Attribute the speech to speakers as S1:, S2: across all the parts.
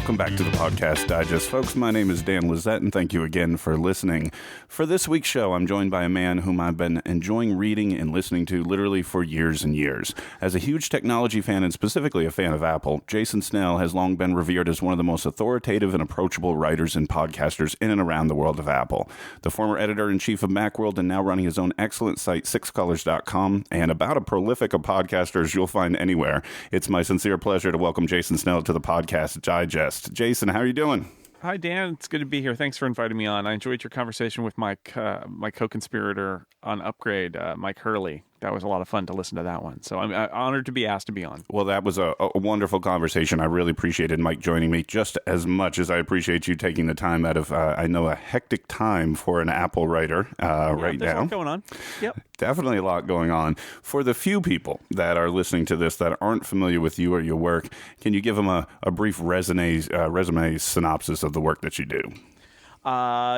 S1: Welcome back to the Podcast Digest, folks. My name is Dan Lizette, and thank you again for listening. For this week's show, I'm joined by a man whom I've been enjoying reading and listening to literally for years and years. As a huge technology fan, and specifically a fan of Apple, Jason Snell has long been revered as one of the most authoritative and approachable writers and podcasters in and around the world of Apple. The former editor-in-chief of Macworld and now running his own excellent site, sixcolors.com, and about a prolific of podcasters you'll find anywhere. It's my sincere pleasure to welcome Jason Snell to the Podcast Digest. Jason, how are you doing?
S2: Hi, Dan. It's good to be here. Thanks for inviting me on. I enjoyed your conversation with my co-conspirator on Upgrade, Mike Hurley. That was a lot of fun to listen to that one. So I'm honored to be asked to be on.
S1: Well, that was a wonderful conversation. I really appreciated Mike joining me just as much as I appreciate you taking the time out of, I know, a hectic time for an Apple writer right now.
S2: There's a lot going on. Yep.
S1: Definitely a lot going on. For the few people that are listening to this that aren't familiar with you or your work, can you give them a brief resume synopsis of the work that you do?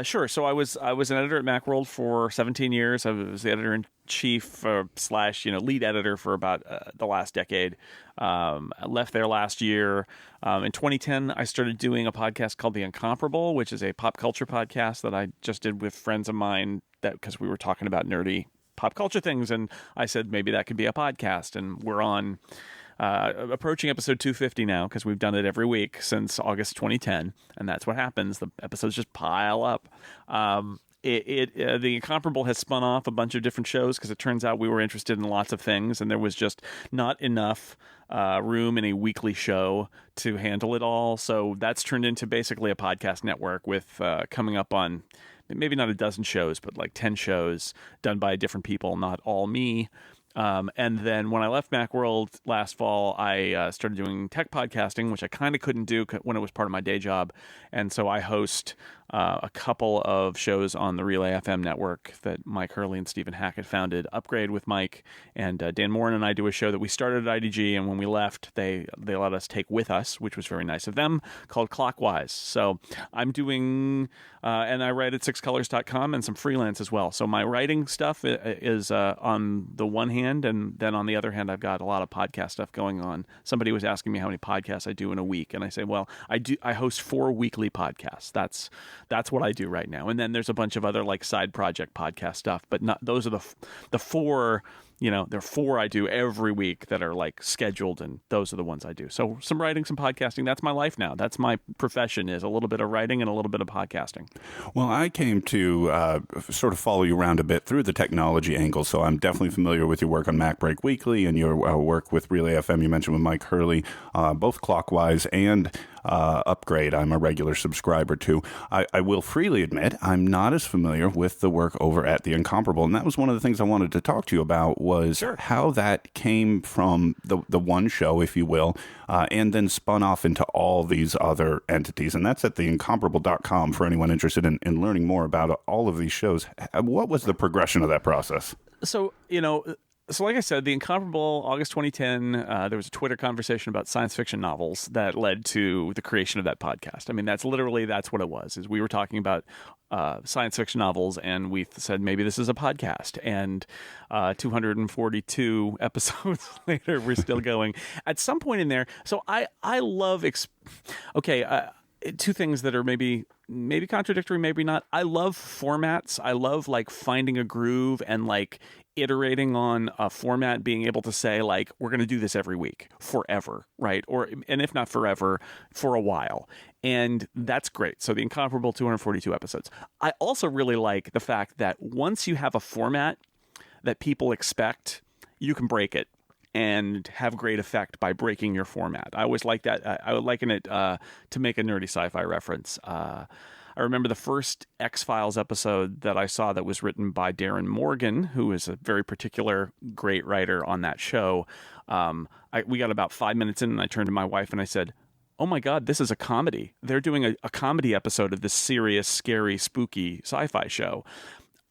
S2: Sure. So I was an editor at Macworld for 17 years. I was the editor-in-chief / lead editor for about the last decade. I left there last year. In 2010, I started doing a podcast called The Incomparable, which is a pop culture podcast that I just did with friends of mine because we were talking about nerdy pop culture things. And I said, maybe that could be a podcast. And we're on approaching episode 250 now because we've done it every week since August 2010, and that's what happens. The episodes just pile up. The Incomparable has spun off a bunch of different shows because it turns out we were interested in lots of things, and there was just not enough room in a weekly show to handle it all. So that's turned into basically a podcast network with coming up on maybe not a dozen shows, but like 10 shows done by different people, not all me. And then when I left Macworld last fall, I started doing tech podcasting, which I kind of couldn't do when it was part of my day job. And so I host a couple of shows on the Relay FM network that Mike Hurley and Stephen Hackett founded. Upgrade with Mike, and Dan Morin and I do a show that we started at IDG, and when we left, they let us take with us, which was very nice of them, called Clockwise. So I'm doing, and I write at sixcolors.com and some freelance as well. So my writing stuff is on the one hand, and then on the other hand, I've got a lot of podcast stuff going on. Somebody was asking me how many podcasts I do in a week, and I say, well, I host 4 weekly podcasts. That's what I do right now. And then there's a bunch of other like side project podcast stuff, but not those are the 4. There are 4 I do every week that are like scheduled, and those are the ones I do. So some writing, some podcasting. That's my life now. That's my profession, is a little bit of writing and a little bit of podcasting.
S1: Well, I came to sort of follow you around a bit through the technology angle, so I'm definitely familiar with your work on MacBreak Weekly and your work with Relay FM. You mentioned with Mike Hurley, both Clockwise and Upgrade. I'm a regular subscriber to. I will freely admit I'm not as familiar with the work over at The Incomparable, and that was one of the things I wanted to talk to you about was how that came from the one show, if you will, and then spun off into all these other entities. And that's at theincomparable.com for anyone interested in learning more about all of these shows. What was the progression of that process?
S2: So like I said, The Incomparable, August 2010, there was a Twitter conversation about science fiction novels that led to the creation of that podcast. I mean, that's what it was, is we were talking about science fiction novels, and we said, maybe this is a podcast. And 242 episodes later, we're still going. At some point in there, so I love... two things that are maybe contradictory, maybe not. I love formats. I love like finding a groove and like iterating on a format, being able to say like, we're going to do this every week forever, right? And if not forever, for a while. And that's great. So The Incomparable, 242 episodes. I also really like the fact that once you have a format that people expect, you can break it and have great effect by breaking your format. I always like that. I would liken it to make a nerdy sci-fi reference. I remember the first X-Files episode that I saw that was written by Darren Morgan, who is a very particular great writer on that show. We got about 5 minutes in, and I turned to my wife and I said, oh my God, this is a comedy. They're doing a comedy episode of this serious, scary, spooky sci-fi show.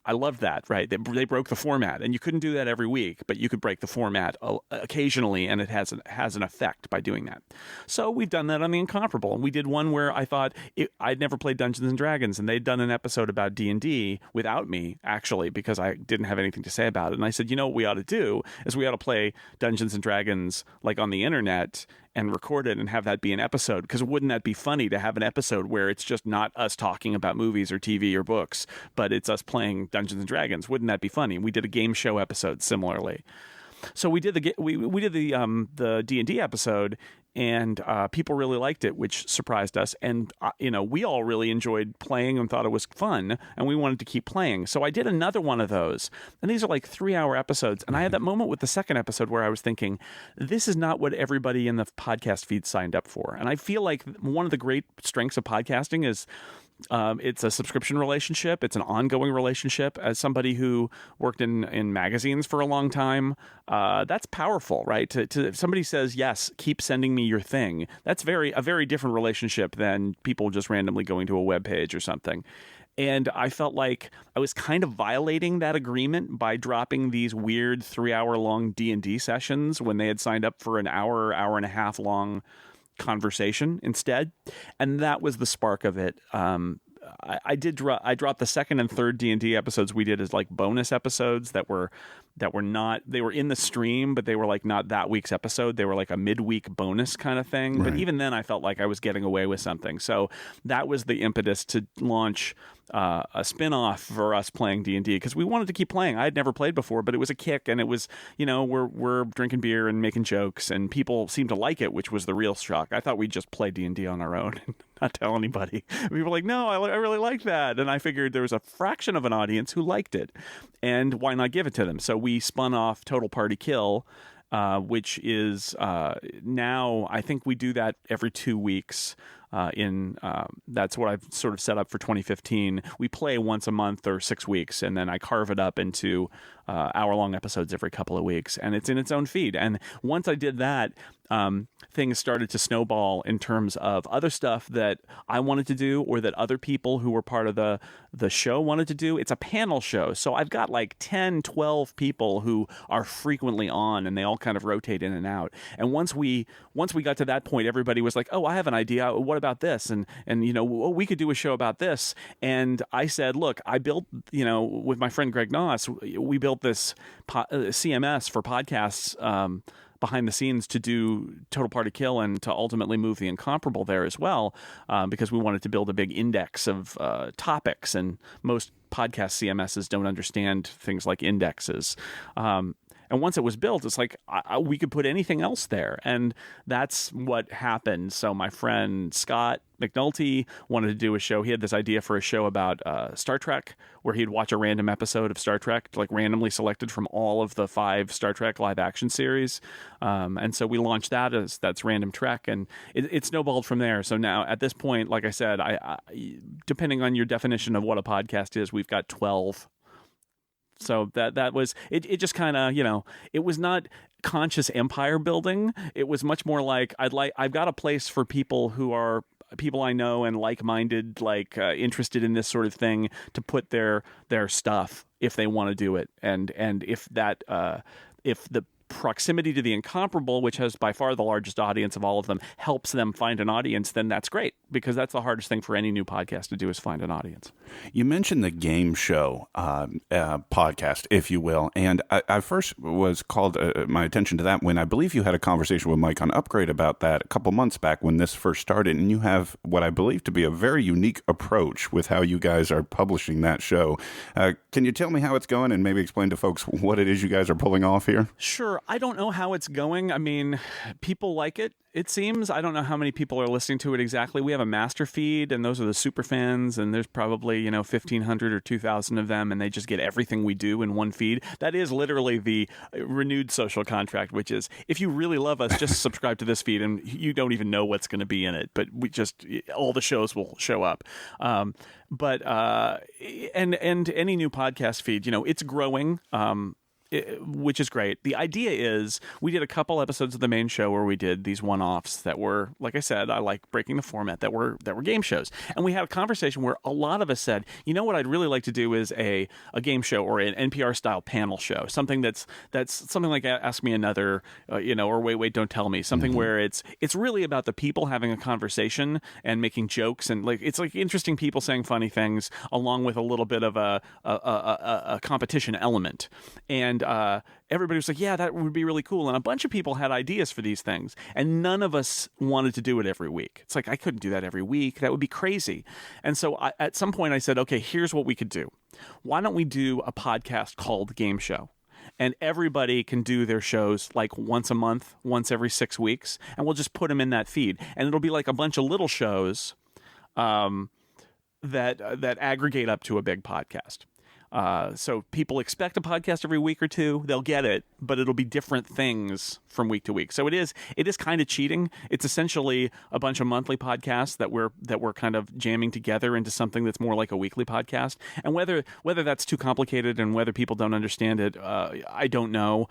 S2: I love that, right? They broke the format, and you couldn't do that every week, but you could break the format occasionally, and it has an effect by doing that. So we've done that on The Incomparable, and we did one where I thought I'd never played Dungeons and Dragons, and they'd done an episode about D&D without me, actually, because I didn't have anything to say about it. And I said, what we ought to do is we ought to play Dungeons and Dragons like on the internet and record it and have that be an episode, because wouldn't that be funny to have an episode where it's just not us talking about movies or TV or books, but it's us playing Dungeons and Dragons? Wouldn't that be funny? We did a game show episode similarly. So we did the D&D episode, and people really liked it, which surprised us. And we all really enjoyed playing and thought it was fun, and we wanted to keep playing. So I did another one of those, and these are like 3-hour episodes. And I had that moment with the second episode where I was thinking, this is not what everybody in the podcast feed signed up for. And I feel like one of the great strengths of podcasting is it's a subscription relationship. It's an ongoing relationship. As somebody who worked in magazines for a long time, that's powerful, right? If somebody says, yes, keep sending me your thing, that's a very different relationship than people just randomly going to a web page or something. And I felt like I was kind of violating that agreement by dropping these weird 3-hour-long D&D sessions when they had signed up for an hour and a half long conversation instead. And that was the spark of it. I dropped the second and third D&D episodes we did as like bonus episodes that were not, they were in the stream, but they were like not that week's episode. They were like a midweek bonus kind of thing. Right. But even then I felt like I was getting away with something. So that was the impetus to launch a spin-off for us playing D&D, because we wanted to keep playing. I had never played before, but it was a kick, and it was, we're drinking beer and making jokes, and people seemed to like it, which was the real shock. I thought we'd just play D&D on our own and not tell anybody. We were like, no, I really like that. And I figured there was a fraction of an audience who liked it, and why not give it to them? So we spun off Total Party Kill, which is now, I think we do that every 2 weeks. That's what I've sort of set up for 2015. We play once a month or 6 weeks, and then I carve it up into hour-long episodes every couple of weeks, and it's in its own feed. And once I did that, things started to snowball in terms of other stuff that I wanted to do, or that other people who were part of the show wanted to do. It's a panel show, so I've got like 10, 12 people who are frequently on, and they all kind of rotate in and out. And once we got to that point, everybody was like, oh, I have an idea. What about this? And we could do a show about this. And I said, look, I built, with my friend Greg Noss, we built this CMS for podcasts behind the scenes to do Total Party Kill, and to ultimately move the Incomparable there as well, because we wanted to build a big index of topics, and most podcast CMSs don't understand things like indexes. And once it was built, it's like we could put anything else there. And that's what happened. So my friend Scott McNulty wanted to do a show. He had this idea for a show about Star Trek, where he'd watch a random episode of Star Trek, like randomly selected from all of the 5 Star Trek live action series. And so we launched that's Random Trek, and it snowballed from there. So now at this point, like I said, I depending on your definition of what a podcast is, we've got 12. So that was it. Just kind of, it was not conscious empire building. It was much more like I've got a place for people who are people I know and like-minded, interested in this sort of thing, to put their stuff if they want to do it. And if the proximity to the Incomparable, which has by far the largest audience of all of them, helps them find an audience, then that's great, because that's the hardest thing for any new podcast to do, is find an audience.
S1: You mentioned the game show podcast, if you will, and I first was called my attention to that when I believe you had a conversation with Mike on Upgrade about that a couple months back when this first started, and you have what I believe to be a very unique approach with how you guys are publishing that show. Can you tell me how it's going, and maybe explain to folks what it is you guys are pulling off here?
S2: Sure. I don't know how it's going. I mean, people like it. It seems. I don't know how many people are listening to it exactly. We have a master feed, and those are the super fans, and there's probably 1,500 or 2,000 of them, and they just get everything we do in one feed. That is literally the renewed social contract, which is, if you really love us, just subscribe to this feed, and you don't even know what's going to be in it, but all the shows will show up. But any new podcast feed, it's growing. Which is great. The idea is, we did a couple episodes of the main show where we did these one-offs that were, like I said, I like breaking the format, that were game shows. And we had a conversation where a lot of us said, what I'd really like to do is a game show, or an NPR-style panel show, something that's something like Ask Me Another, or Wait, Don't Tell Me, something where it's really about the people having a conversation and making jokes, and it's like interesting people saying funny things, along with a little bit of a competition element. And And everybody was like, yeah, that would be really cool. And a bunch of people had ideas for these things. And none of us wanted to do it every week. It's like, I couldn't do that every week. That would be crazy. And so at some point I said, okay, here's what we could do. Why don't we do a podcast called Game Show? And everybody can do their shows like once a month, once every 6 weeks. And we'll just put them in that feed. And it'll be like a bunch of little shows that aggregate up to a big podcast. So people expect a podcast every week or two. They'll get it, but it'll be different things from week to week. So it is kind of cheating. It's essentially a bunch of monthly podcasts that we're kind of jamming together into something that's more like a weekly podcast. And whether that's too complicated and whether people don't understand it, I don't know.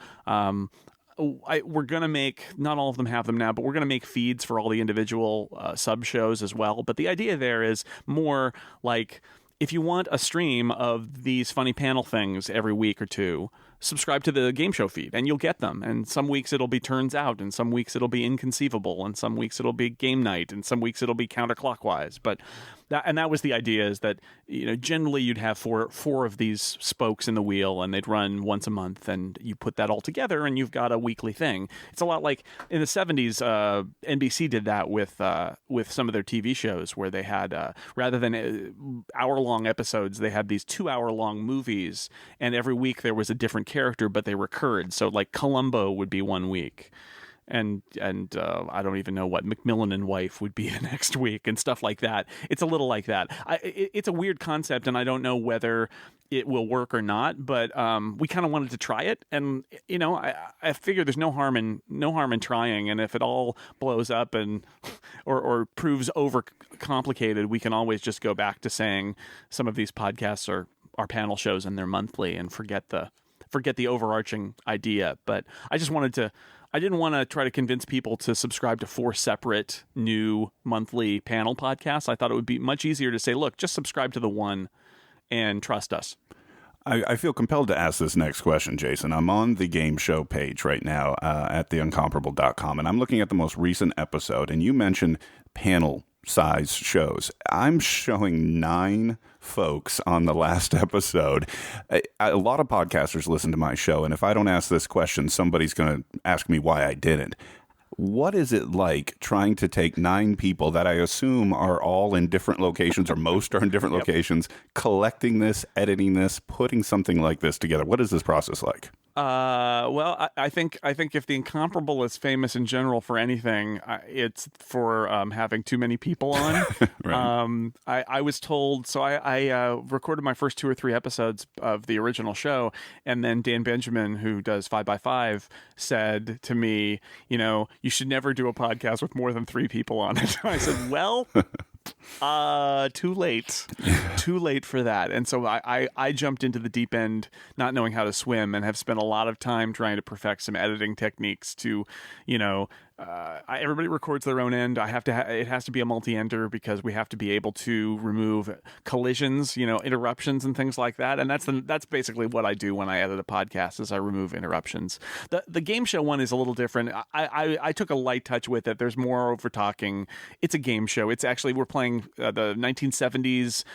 S2: We're going to make, not all of them have them now, but we're going to make feeds for all the individual sub shows as well. But the idea there is more like, if you want a stream of these funny panel things every week or two, subscribe to the Game Show feed and you'll get them. And some weeks it'll be Turns Out, and some weeks it'll be Inconceivable, and some weeks it'll be Game Night, and some weeks it'll be Counterclockwise. But that was the idea, is that, you know, generally you'd have four of these spokes in the wheel, and they'd run once a month, and you put that all together and you've got a weekly thing. It's a lot like in the 70s, NBC did that with some of their TV shows, where they had rather than hour-long episodes, they had these 2-hour-long movies, and every week there was a different character, but they recurred. So like Columbo would be one week, and I don't even know what Macmillan and Wife would be the next week, and stuff like that. It's a little like that. It's a weird concept, and I don't know whether it will work or not, but we kind of wanted to try it, and you know, I figure there's no harm in trying, and if it all blows up and or proves over complicated, we can always just go back to saying some of these podcasts are panel shows and they're monthly, and forget the overarching idea. But I didn't want to try to convince people to subscribe to 4 separate new monthly panel podcasts. I thought it would be much easier to say, look, just subscribe to the one and trust us.
S1: I feel compelled to ask this next question, Jason. I'm on the Game Show page right now at theincomparable.com, and I'm looking at the most recent episode, and you mentioned panel size shows. I'm showing 9 folks on the last episode. A lot of podcasters listen to my show, and if I don't ask this question, somebody's going to ask me why I didn't. What is it like trying to take 9 people that I assume are all in different locations, or most are in different locations, collecting this, editing this, putting something like this together? What is this process like?
S2: Well, I think if the Incomparable is famous in general for anything, it's for having too many people on. Right. I was told, so I recorded my first 2 or 3 episodes of the original show, and then Dan Benjamin, who does 5x5, said to me, you know, you should never do a podcast with more than 3 people on it. I said, well, too late for that. And so I jumped into the deep end not knowing how to swim, and have spent a lot of time trying to perfect some editing techniques to, you know, everybody records their own end. I have to it has to be a multi-ender, because we have to be able to remove collisions, you know, interruptions and things like that. And that's basically what I do when I edit a podcast, is I remove interruptions. The Game Show one is a little different. I took a light touch with it. There's more over talking. It's a game show. It's actually, we're playing the 1970s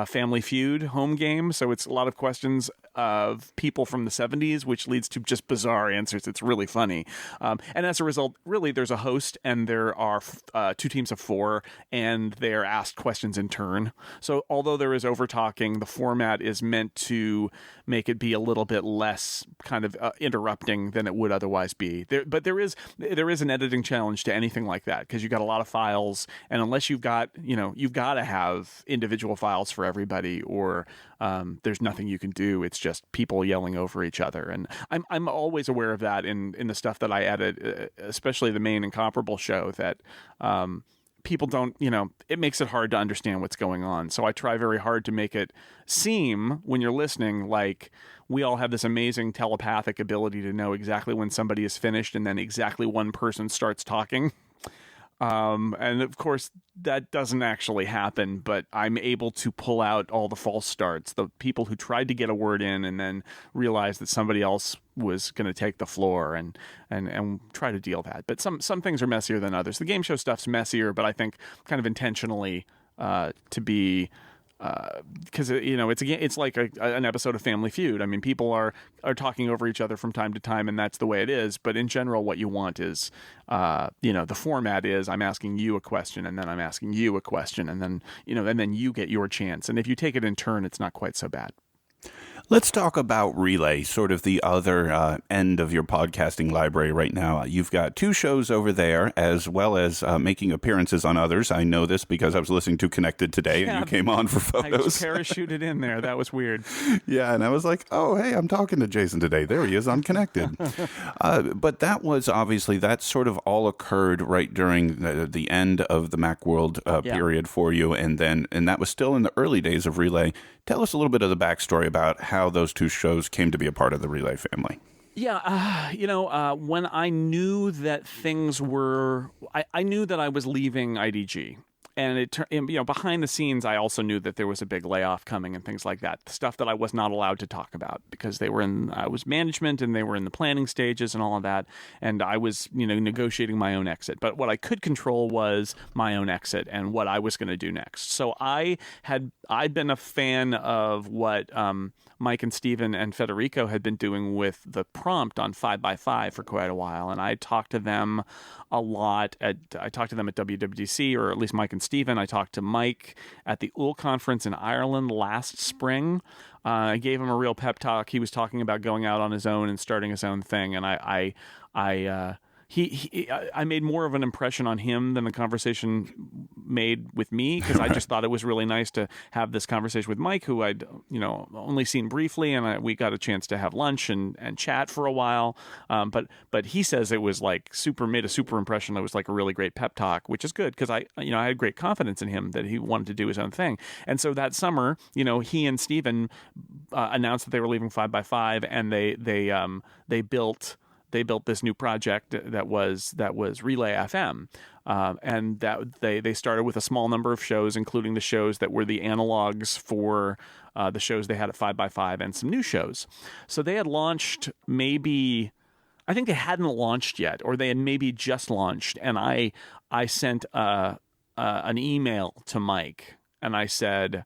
S2: Family Feud home game, so it's a lot of questions of people from the 70s, which leads to just bizarre answers. It's really funny. And as a result, really, there's a host, and there are 2 teams of 4, and they're asked questions in turn. So although there is over talking, the format is meant to make it be a little bit less kind of interrupting than it would otherwise be. But there is an editing challenge to anything like that, because you've got a lot of files, and unless you've got to have individual files for everybody, or there's nothing you can do. It's just people yelling over each other. And I'm always aware of that in the stuff that I edit, especially the main Incomparable show, that people don't, you know, it makes it hard to understand what's going on. So I try very hard to make it seem, when you're listening, like we all have this amazing telepathic ability to know exactly when somebody is finished, and then exactly one person starts talking. And of course that doesn't actually happen, but I'm able to pull out all the false starts, the people who tried to get a word in and then realized that somebody else was going to take the floor, and try to deal that. But some things are messier than others. The game show stuff's messier, but I think kind of intentionally, to be because it's like an episode of Family Feud. I mean, people are talking over each other from time to time, and that's the way it is. But in general, what you want is, the format is I'm asking you a question, and then I'm asking you a question, and then and then you get your chance. And if you take it in turn, it's not quite so bad.
S1: Let's talk about Relay, sort of the other end of your podcasting library right now. You've got 2 shows over there, as well as making appearances on others. I know this because I was listening to Connected today, and you came on for photos.
S2: I just parachuted in there. That was weird.
S1: Yeah, and I was like, oh, hey, I'm talking to Jason today. There he is on Connected. But that was obviously, that sort of all occurred right during the end of the Macworld period for you, and that was still in the early days of Relay. Tell us a little bit of the backstory about how those 2 shows came to be a part of the Relay family.
S2: Yeah, when I knew that things were, I knew that I was leaving IDG. And behind the scenes, I also knew that there was a big layoff coming and things like that. Stuff that I was not allowed to talk about because I was management and they were in the planning stages and all of that. And I was, negotiating my own exit. But what I could control was my own exit and what I was going to do next. So I'd been a fan of what Mike and Steven and Federico had been doing with the prompt on 5x5 for quite a while. And I talked to them a lot. I talked to them at WWDC, or at least Mike and Steven. I talked to Mike at the UL conference in Ireland last spring. I gave him a real pep talk. He was talking about going out on his own and starting his own thing. And I made more of an impression on him than the conversation made with me, because I just thought it was really nice to have this conversation with Mike, who I'd only seen briefly, and we got a chance to have lunch and chat for a while. But he says it was like made a super impression. It was like a really great pep talk, which is good because I had great confidence in him that he wanted to do his own thing. And so that summer, he and Steven announced that they were leaving 5x5, and they built this new project that was Relay FM, and that they started with a small number of shows, including the shows that were the analogs for the shows they had at 5x5 and some new shows. So they had launched I think they hadn't launched yet, or they had maybe just launched, and I sent an email to Mike, and I said,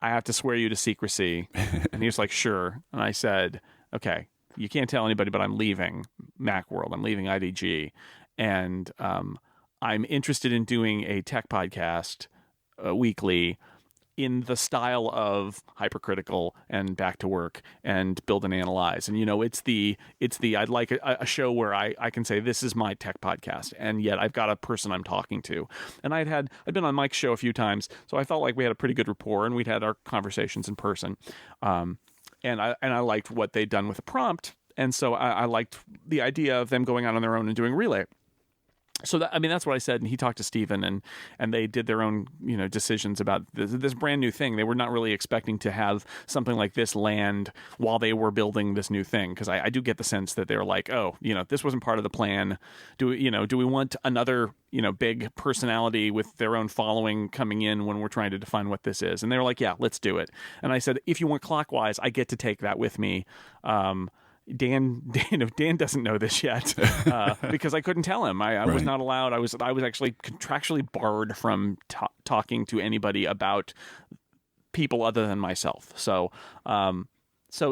S2: I have to swear you to secrecy, and he was like, sure, and I said, okay. You can't tell anybody, but I'm leaving Macworld. I'm leaving IDG. And I'm interested in doing a tech podcast weekly in the style of Hypercritical and Back to Work and Build and Analyze. And, I'd like a show where I can say, this is my tech podcast. And yet I've got a person I'm talking to. And I'd been on Mike's show a few times, so I felt like we had a pretty good rapport, and we'd had our conversations in person. And I liked what they'd done with the prompt, and so I liked the idea of them going out on their own and doing Relay. So that's what I said, and he talked to Steven, and they did their own decisions about this brand new thing. They were not really expecting to have something like this land while they were building this new thing, because I do get the sense that they're like, oh, this wasn't part of the plan. Do we want another big personality with their own following coming in when we're trying to define what this is? And they were like, yeah, let's do it. And I said, if you want Clockwise, I get to take that with me. Dan doesn't know this yet because I couldn't tell him. I was not allowed. I was actually contractually barred from talking to anybody about people other than myself. So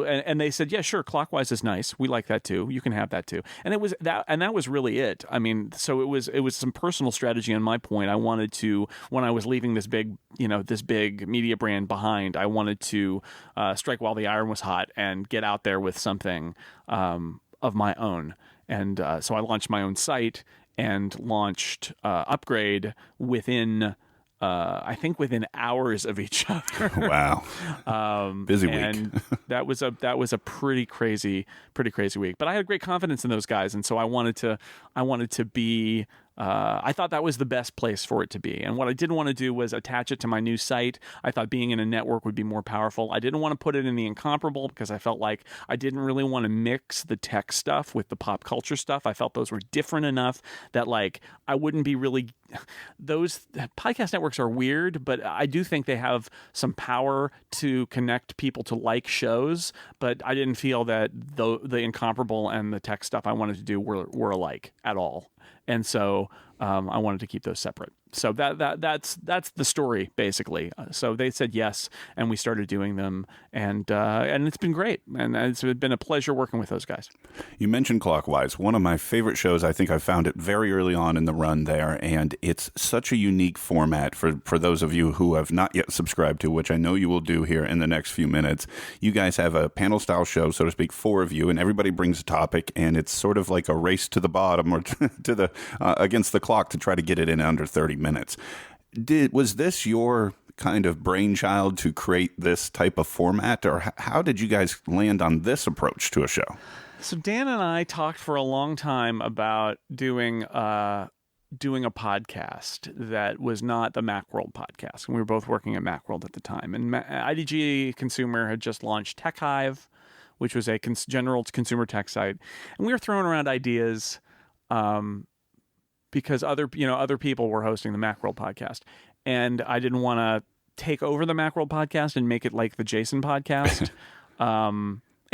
S2: and they said, yeah, sure, Clockwise is nice. We like that too. You can have that too. And that was really it. I mean, so it was some personal strategy on my point. I wanted to, when I was leaving this big media brand behind, I wanted to strike while the iron was hot and get out there with something of my own. And so I launched my own site and launched Upgrade within within hours of each other.
S1: Wow. Busy week.
S2: And that was a pretty crazy week. But I had great confidence in those guys, and so I wanted to be I thought that was the best place for it to be. And what I didn't want to do was attach it to my new site. I thought being in a network would be more powerful. I didn't want to put it in the Incomparable because I felt like I didn't really want to mix the tech stuff with the pop culture stuff. I felt those were different enough that I wouldn't be really... Those podcast networks are weird, but I do think they have some power to connect people to like shows, but I didn't feel that the Incomparable and the tech stuff I wanted to do were alike at all. And so I wanted to keep those separate. So that's the story basically. So they said yes, and we started doing them, and it's been great, and it's been a pleasure working with those guys.
S1: You mentioned Clockwise, one of my favorite shows. I think I found it very early on in the run there, and it's such a unique format for those of you who have not yet subscribed to, which I know you will do here in the next few minutes. You guys have a panel style show, so to speak, 4 of you, and everybody brings a topic, and it's sort of like a race to the bottom or to the against the clock to try to get it in under 30 minutes. Was this your kind of brainchild to create this type of format, or how did you guys land on this approach to a show?
S2: So Dan and I talked for a long time about doing a podcast that was not the Macworld podcast, and we were both working at Macworld at the time. And IDG Consumer had just launched Tech Hive, which was a general consumer tech site, and we were throwing around ideas. Because other people were hosting the Macworld podcast, and I didn't want to take over the Macworld podcast and make it like the Jason podcast.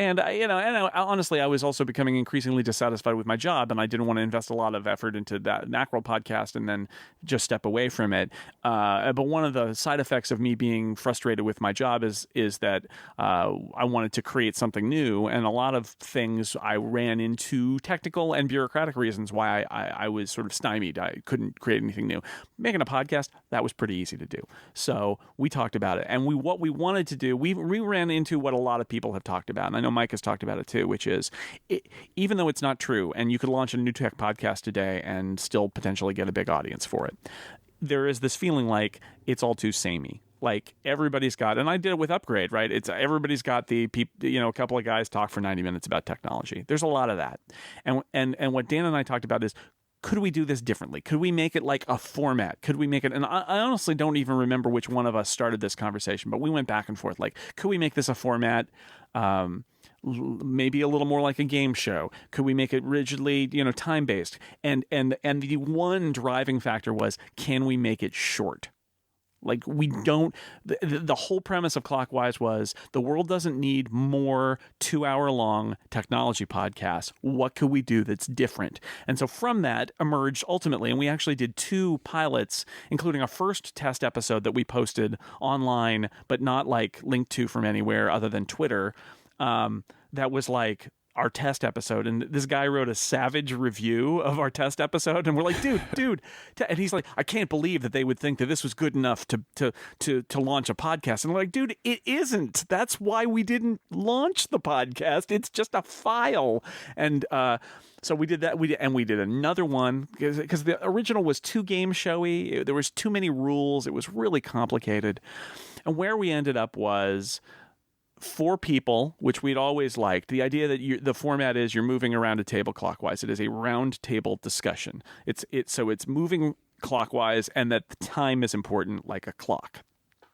S2: And honestly, I was also becoming increasingly dissatisfied with my job, and I didn't want to invest a lot of effort into that Macworld podcast and then just step away from it. But one of the side effects of me being frustrated with my job is that I wanted to create something new, and a lot of things I ran into technical and bureaucratic reasons why I was sort of stymied. I couldn't create anything new. Making a podcast, that was pretty easy to do. So we talked about it, and what we wanted to do, we ran into what a lot of people have talked about, and I know Mike has talked about it too, which is even though it's not true, and you could launch a new tech podcast today and still potentially get a big audience for it, there is this feeling like it's all too samey. Like everybody's got, and I did it with Upgrade, right? It's everybody's got a couple of guys talk for 90 minutes about technology. There's a lot of that, and what Dan and I talked about is, could we do this differently? Could we make it like a format? Could we make it? And I honestly don't even remember which one of us started this conversation, but we went back and forth. Like, could we make this a format? Maybe a little more like a game show? Could we make it rigidly, time based? And the one driving factor was, can we make it short? Like, we don't, the whole premise of Clockwise was the world doesn't need more 2-hour-long technology podcasts. What could we do that's different? And so from that emerged ultimately, and we actually did 2 pilots, including a first test episode that we posted online, but not like linked to from anywhere other than Twitter. That was like our test episode, and this guy wrote a savage review of our test episode, and we're like, dude, and he's like, I can't believe that they would think that this was good enough to launch a podcast. And we're like, dude, it isn't. That's why we didn't launch the podcast. It's just a file. And so we did that. We did another one because the original was too game showy. There was too many rules. It was really complicated. And where we ended up was 4 people, which we'd always liked. The idea that the format is you're moving around a table clockwise. It is a round table discussion. So it's moving clockwise, and that the time is important like a clock.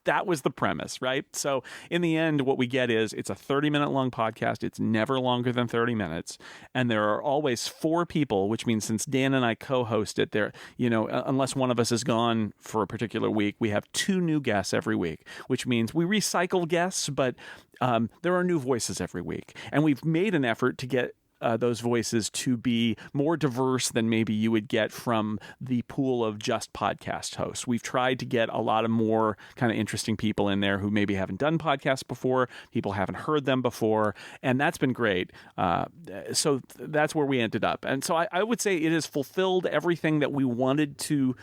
S2: That was the premise, right? So in the end, what we get is it's a 30-minute long podcast. It's never longer than 30 minutes. And there are always 4 people, which means since Dan and I co-host it, there, unless one of us is gone for a particular week, we have 2 new guests every week, which means we recycle guests, but there are new voices every week. And we've made an effort to get those voices to be more diverse than maybe you would get from the pool of just podcast hosts. We've tried to get a lot of more kind of interesting people in there who maybe haven't done podcasts before, people haven't heard them before, and that's been great. So that's where we ended up. And so I would say it has fulfilled everything that we wanted to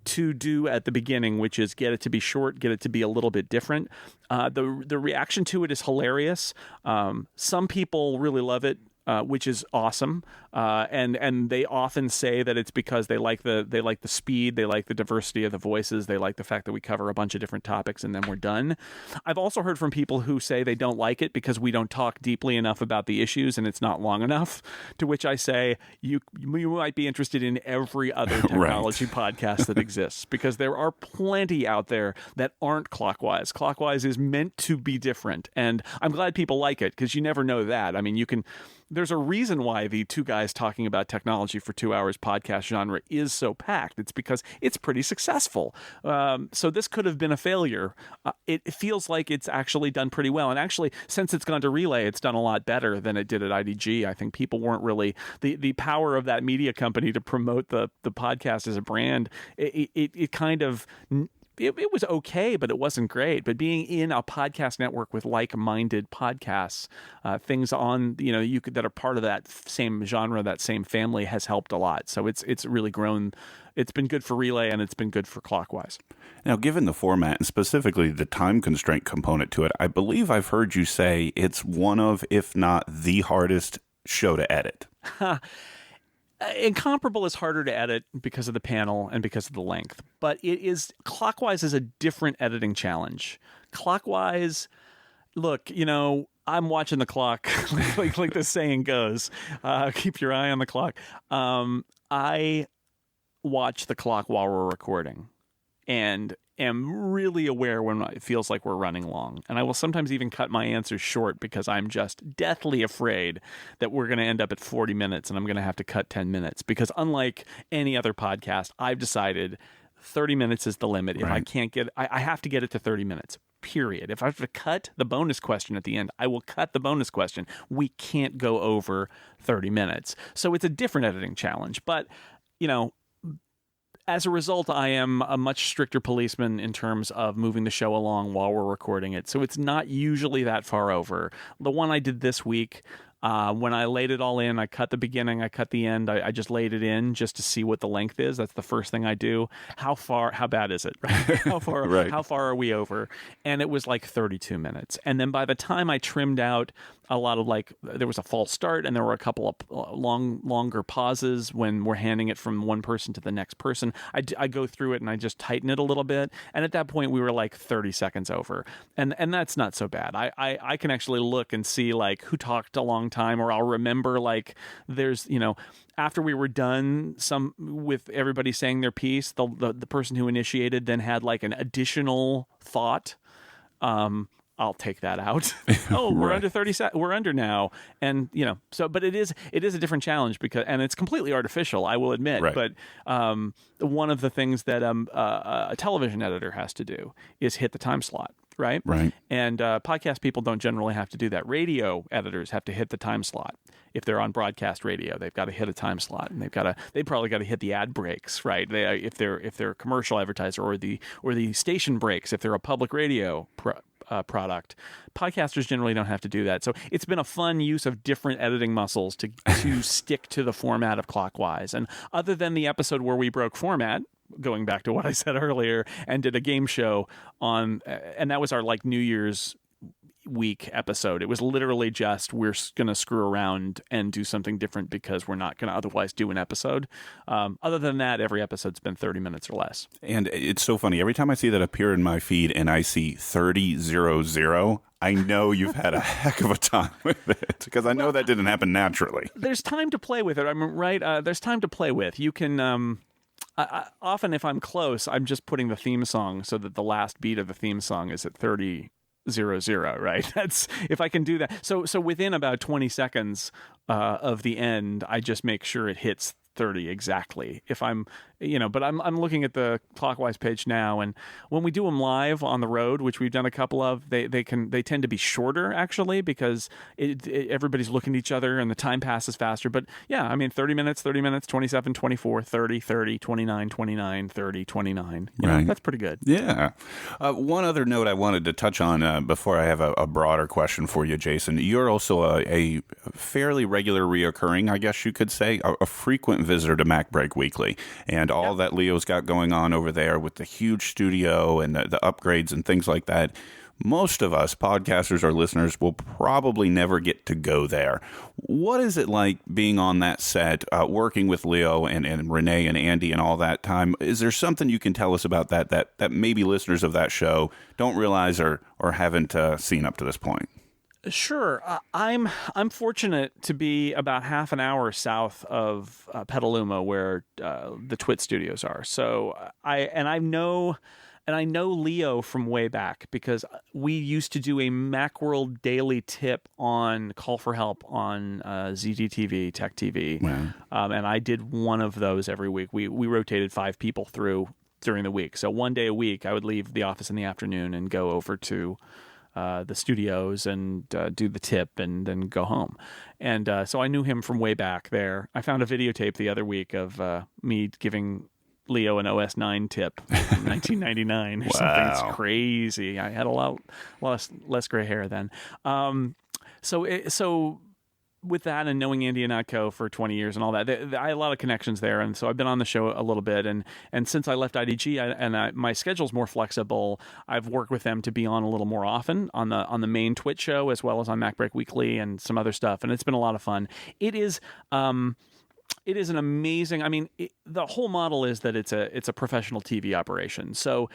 S2: do at the beginning, which is get it to be short, get it to be a little bit different. The reaction to it is hilarious. Some people really love it. Which is awesome, and they often say that it's because they like the speed, they like the diversity of the voices, they like the fact that we cover a bunch of different topics and then we're done. I've also heard from people who say they don't like it because we don't talk deeply enough about the issues and it's not long enough. To which I say you might be interested in every other technology podcast that exists, because there are plenty out there that aren't Clockwise. Clockwise is meant to be different, and I'm glad people like it because you never know that. I mean, you can. there's a reason why the two guys talking about technology for 2 hours podcast genre is so packed. It's because it's pretty successful. So this could have been a failure. It feels like it's actually done pretty well. And actually, since it's gone to Relay, it's done a lot better than it did at IDG. I think people weren't really the power of that media company to promote the podcast as a brand. It kind of. It was okay, but it wasn't great. But being in a podcast network with like-minded podcasts, things on that are part of that same genre, that same family, has helped a lot. So it's really grown. It's been good for Relay, and it's been good for Clockwise.
S1: Now, given the format and specifically the time constraint component to it, I believe I've heard you say it's one of, if not the hardest show to edit.
S2: Incomparable is harder to edit because of the panel and because of the length, but Clockwise is a different editing challenge. Clockwise, look, I'm watching the clock, like the saying goes. Keep your eye on the clock. I watch the clock while we're recording, and am really aware when it feels like we're running long. And I will sometimes even cut my answers short because I'm just deathly afraid that we're going to end up at 40 minutes and I'm going to have to cut 10 minutes. Because unlike any other podcast, I've decided 30 minutes is the limit. If I can't get I have to get it to 30 minutes, period. If I have to cut the bonus question at the end, I will cut the bonus question. We can't go over 30 minutes. So it's a different editing challenge. But, as a result, I am a much stricter policeman in terms of moving the show along while we're recording it. So it's not usually that far over. The one I did this week, when I laid it all in, I cut the beginning, I cut the end. I just laid it in just to see what the length is. That's the first thing I do. How bad is it? Right? How far are we over? And it was like 32 minutes. And then by the time I trimmed out a lot of there was a false start and there were a couple of longer pauses when we're handing it from one person to the next person. I go through it and I just tighten it a little bit. And at that point we were like 30 seconds over. And that's not so bad. I can actually look and see who talked a long time, or I'll remember there's, after we were done with everybody saying their piece, the person who initiated then had an additional thought. I'll take that out. We're under 30 we're under now. And, but it is a different challenge and it's completely artificial, I will admit. Right. But one of the things that a television editor has to do is hit the time slot. Right. And podcast people don't generally have to do that. Radio editors have to hit the time slot. If they're on broadcast radio, they've got to hit a time slot, and they probably got to hit the ad breaks, right? If they're a commercial advertiser, or the station breaks if they're a public radio product. Podcasters generally don't have to do that. So it's been a fun use of different editing muscles to stick to the format of Clockwise. And other than the episode where we broke format, going back to what I said earlier, and did a game show on, and that was our New Year's week episode. It was literally just, we're going to screw around and do something different because we're not going to otherwise do an episode. Other than that, every episode's been 30 minutes or less. And
S1: it's so funny. Every time I see that appear in my feed and I see 3000, I know you've had a heck of a time with it, because I know that didn't happen naturally.
S2: There's time to play with it. I mean, right? There's time to play with. You can... often, if I'm close, I'm just putting the theme song so that the last beat of the theme song is at 30:00, right? That's if I can do that. So within about 20 seconds of the end, I just make sure it hits 30 exactly. If I'm, but I'm looking at the Clockwise page now, and when we do them live on the road, which we've done a couple of, they tend to be shorter actually, because everybody's looking at each other and the time passes faster. But yeah, I mean 30 minutes, 27, 24, 30, 30, 29, 29, 30, 29. Right. That's pretty good.
S1: Yeah. One other note I wanted to touch on before I have a broader question for you, Jason. You're also a fairly regular reoccurring, I guess you could say, a frequent visitor to MacBreak Weekly, and all that Leo's got going on over there with the huge studio and the upgrades and things like that. Most of us podcasters or listeners will probably never get to go there. What is it like being on that set, working with Leo and Renee and Andy and all that time? Is there something you can tell us about that maybe listeners of that show don't realize or haven't seen up to this point?
S2: Sure. I'm fortunate to be about half an hour south of Petaluma, where the Twit studios are. So I know And I know Leo from way back because we used to do a Macworld daily tip on Call for Help on ZDTV, Tech TV.
S1: Wow.
S2: And I did one of those every week. We rotated 5 people through during the week. So one day a week, I would leave the office in the afternoon and go over to the studios and do the tip and then go home. And so I knew him from way back there. I found a videotape the other week of me giving Leo an OS 9 tip from 1999 or something. It's crazy. I had a lot less gray hair then. So with that and knowing Andy Ihnatko for 20 years and all that, I had a lot of connections there. And so I've been on the show a little bit. And since I left IDG, my schedule's more flexible. I've worked with them to be on a little more often on the main Twitch show, as well as on MacBreak Weekly and some other stuff. And it's been a lot of fun. It is an amazing, the whole model is that it's a professional TV operation. So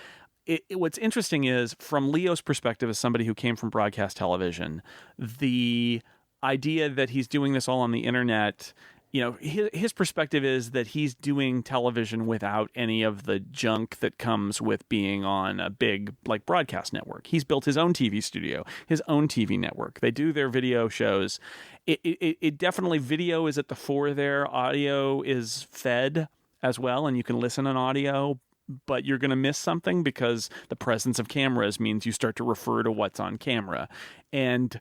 S2: what's interesting is, from Leo's perspective as somebody who came from broadcast television, the idea that he's doing this all on the internet, his perspective is that he's doing television without any of the junk that comes with being on a big broadcast network. He's built his own TV studio, his own TV network. They do their video shows. It definitely, video is at the fore there. Audio is fed as well, and you can listen on audio, but you're going to miss something because the presence of cameras means you start to refer to what's on camera. And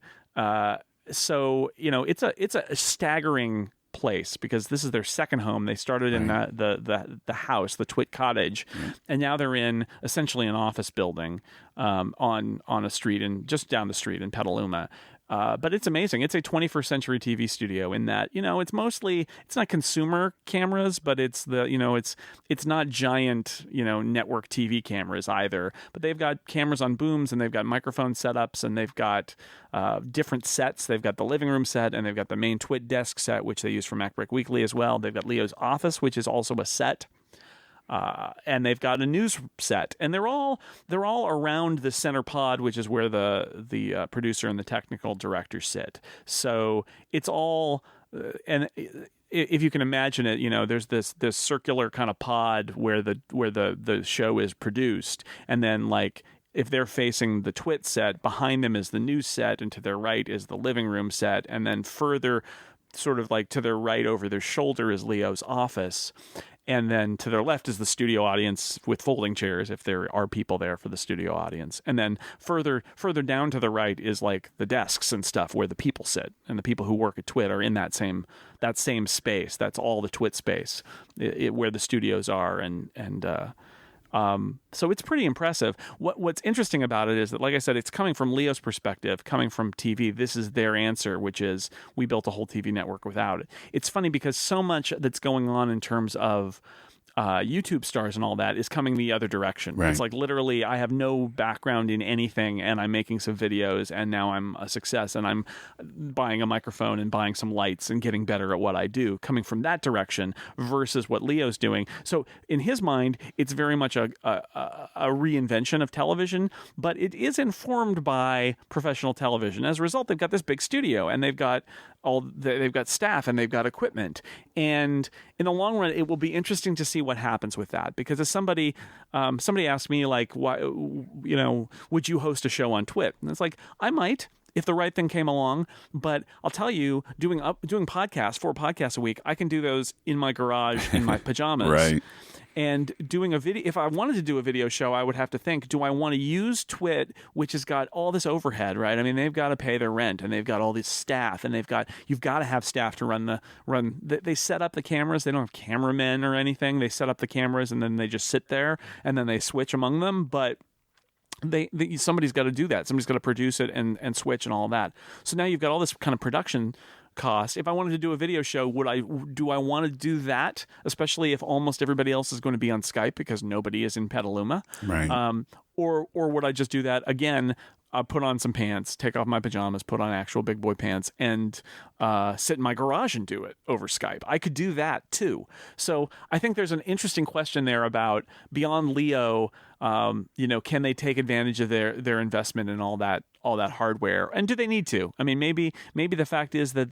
S2: so, it's a staggering place because this is their second home. They started in the house, the Twit Cottage, and now they're in essentially an office building on a street and just down the street in Petaluma. But it's amazing. It's a 21st century TV studio in that, it's not consumer cameras, but it's not giant, network TV cameras either. But they've got cameras on booms, and they've got microphone setups, and they've got different sets. They've got the living room set, and they've got the main Twit desk set, which they use for MacBreak Weekly as well. They've got Leo's office, which is also a set. And they've got a news set, and they're all around the center pod, which is where the producer and the technical director sit. So it's all, and if you can imagine it, there's this circular kind of pod where the show is produced, and then if they're facing the Twit set, behind them is the news set, and to their right is the living room set, and then further, sort of to their right over their shoulder, is Leo's office. And then to their left is the studio audience with folding chairs, if there are people there for the studio audience. And then further down to the right is the desks and stuff where the people sit, and the people who work at Twit are in that same space. That's all the Twit space, where the studios are, so it's pretty impressive. What's interesting about it is that, like I said, it's coming from Leo's perspective, coming from TV. This is their answer, which is, we built a whole TV network without it. It's funny because so much that's going on in terms of YouTube stars and all that is coming the other direction. Right. It's literally, I have no background in anything, and I'm making some videos, and now I'm a success, and I'm buying a microphone and buying some lights and getting better at what I do, coming from that direction versus what Leo's doing. So in his mind, it's very much a reinvention of television, but it is informed by professional television. As a result, they've got this big studio, and they've got staff, and they've got equipment. And in the long run, it will be interesting to see what happens with that. Because as somebody asked me, why, would you host a show on Twit? And it's I might, if the right thing came along. But I'll tell you, doing 4 podcasts a week, I can do those in my garage in my pajamas.
S1: Right.
S2: And doing a video, if I wanted to do a video show, I would have to think, do I want to use Twit, which has got all this overhead, right? They've got to pay their rent, and they've got all this staff, and you've got to have staff to they set up the cameras. They don't have cameramen or anything. They set up the cameras, and then they just sit there, and then they switch among them. But somebody's got to do that. Somebody's got to produce it and switch and all that. So now you've got all this kind of production cost. If I wanted to do a video show, do I want to do that? Especially if almost everybody else is going to be on Skype because nobody is in Petaluma.
S1: Right.
S2: Or would I just do that again? Put on some pants, take off my pajamas, put on actual big boy pants, and sit in my garage and do it over Skype. I could do that too. So I think there's an interesting question there about, beyond Leo, can they take advantage of their investment in all that hardware, and do they need to? Maybe the fact is that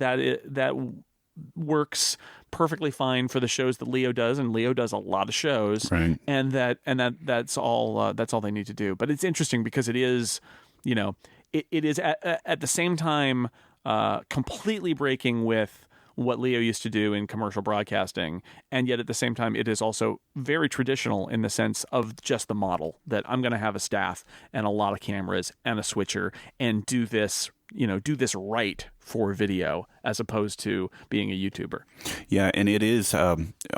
S2: works perfectly fine for the shows that Leo does, and Leo does a lot of shows,
S1: Right.
S2: and that's all they need to do. But it's interesting because it is, it is at the same time completely breaking with what Leo used to do in commercial broadcasting, and yet at the same time it is also very traditional in the sense of just the model that I'm going to have a staff and a lot of cameras and a switcher and do this right for video as opposed to being a YouTuber.
S1: Yeah, and it is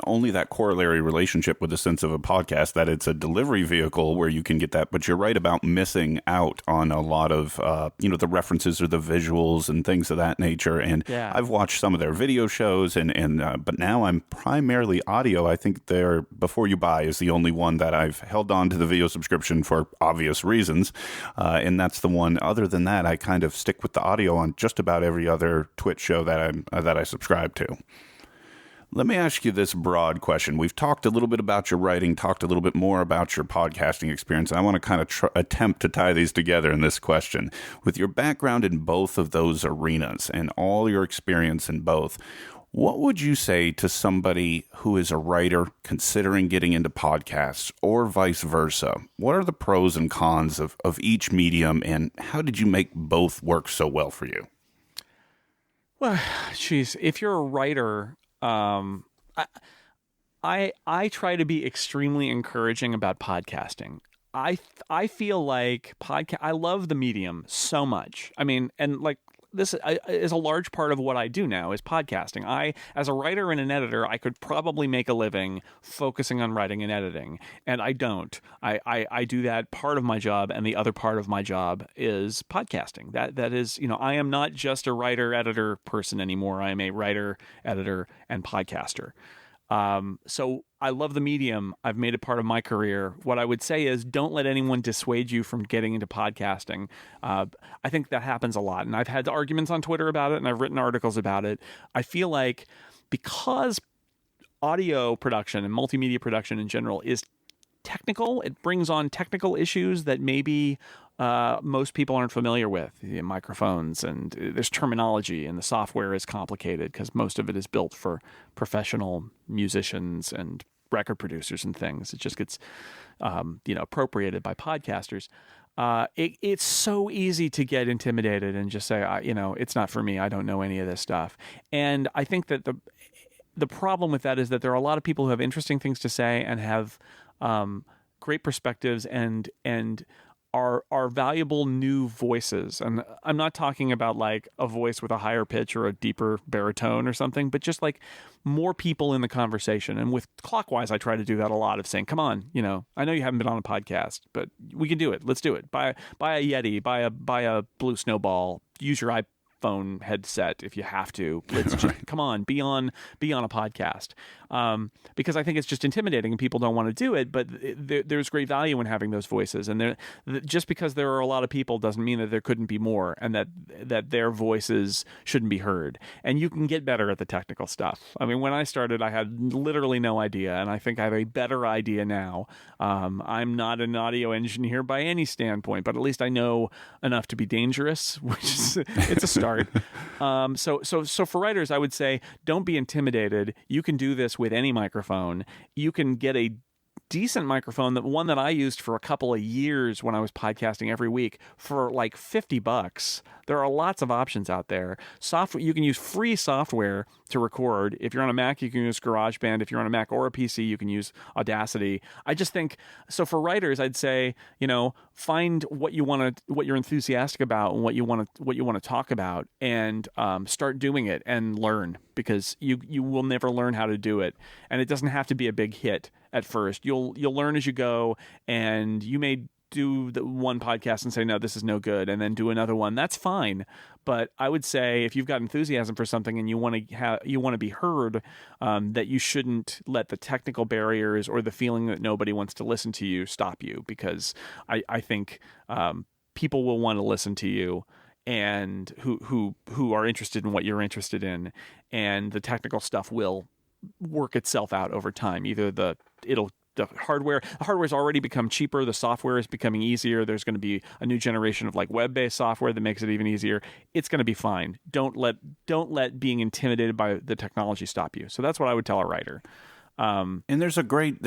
S1: only that corollary relationship with the sense of a podcast that it's a delivery vehicle where you can get that. But you're right about missing out on a lot of, the references or the visuals and things of that nature. And
S2: Yeah.
S1: I've watched some of their video shows, but now I'm primarily audio. I think their Before You Buy is the only one that I've held on to the video subscription for obvious reasons. And that's the one. Other than that, I kind of stick with the audio on just about every other Twitch show that I subscribe to. Let me ask you this broad question. We've talked a little bit about your writing, talked a little bit more about your podcasting experience, and I want to kind of attempt to tie these together in this question. With your background in both of those arenas and all your experience in both, what would you say to somebody who is a writer considering getting into podcasts or vice versa? What are the pros and cons of each medium, and how did you make both work so well for you?
S2: Well, geez, if you're a writer, I try to be extremely encouraging about podcasting. I feel like I love the medium so much. I mean, and like this is a large part of what I do now is podcasting. As a writer and an editor, I could probably make a living focusing on writing and editing, and I don't. I do that part of my job, and the other part of my job is podcasting. That is, I am not just a writer, editor person anymore. I am a writer, editor, and podcaster. So I love the medium. I've made it part of my career. What I would say is don't let anyone dissuade you from getting into podcasting. I think that happens a lot. And I've had arguments on Twitter about it, and I've written articles about it. I feel like because audio production and multimedia production in general is technical, it brings on technical issues that maybe most people aren't familiar with. Microphones, and there's terminology, and the software is complicated because most of it is built for professional musicians and record producers and things. It just gets appropriated by podcasters. It's so easy to get intimidated and just say, it's not for me. I don't know any of this stuff. And I think that the problem with that is that there are a lot of people who have interesting things to say and have great perspectives and are valuable new voices. And I'm not talking about like a voice with a higher pitch or a deeper baritone or something, but just like more people in the conversation. And with Clockwise, I try to do that a lot of saying, come on, I know you haven't been on a podcast, but we can do it. Let's do it. Buy a Yeti, buy a Blue Snowball, use your iPhone headset if you have to. Let's just come on, be on a podcast. Because I think it's just intimidating and people don't want to do it, but there's great value in having those voices. And just because there are a lot of people doesn't mean that there couldn't be more, and that their voices shouldn't be heard. And you can get better at the technical stuff. I mean, when I started, I had literally no idea, and I think I have a better idea now. I'm not an audio engineer by any standpoint, but at least I know enough to be dangerous, which is it's a start. So for writers, I would say don't be intimidated. You can do this with any microphone. You can get a decent microphone, the one that I used for a couple of years when I was podcasting every week, for like $50. There are lots of options out there. Software, you can use free software to record. If you're on a Mac, you can use GarageBand. If you're on a Mac or a PC, you can use Audacity. I just think, so for writers, I'd say, find what you're enthusiastic about and what you want to talk about, and start doing it and learn, because you will never learn how to do it. And it doesn't have to be a big hit at first. You'll learn as you go, and you may do the one podcast and say, no, this is no good, and then do another one. That's fine. But I would say if you've got enthusiasm for something and you want to be heard, that you shouldn't let the technical barriers or the feeling that nobody wants to listen to you stop you, because I think people will want to listen to you, and who are interested in what you're interested in, and the technical stuff will work itself out over time. Either it'll the hardware's already become cheaper. The software is becoming easier. There's going to be a new generation of like web-based software that makes it even easier. It's going to be fine. Don't let being intimidated by the technology stop you. So that's what I would tell a writer.
S1: And there's a great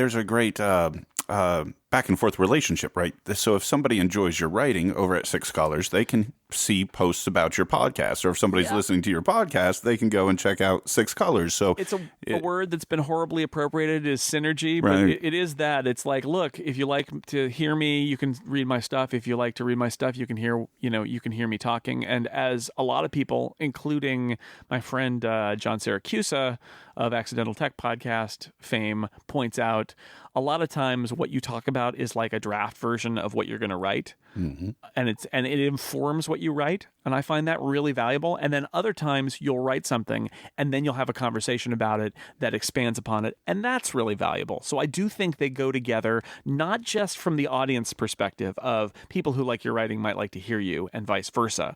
S1: back and forth relationship, right? So if somebody enjoys your writing over at Six Colors, they can see posts about your podcast, or if somebody's listening to your podcast, they can go and check out Six Colors. So
S2: it's a word that's been horribly appropriated is synergy, but
S1: right.
S2: it is that. It's like, look, if you like to hear me, you can read my stuff. If you like to read my stuff, you can hear me talking. And as a lot of people, including my friend John Siracusa of Accidental Tech Podcast fame, points out, a lot of times what you talk about is like a draft version of what you're going to write. Mm-hmm. And it informs what you write. And I find that really valuable. And then other times you'll write something and then you'll have a conversation about it that expands upon it. And that's really valuable. So I do think they go together, not just from the audience perspective of people who like your writing might like to hear you and vice versa,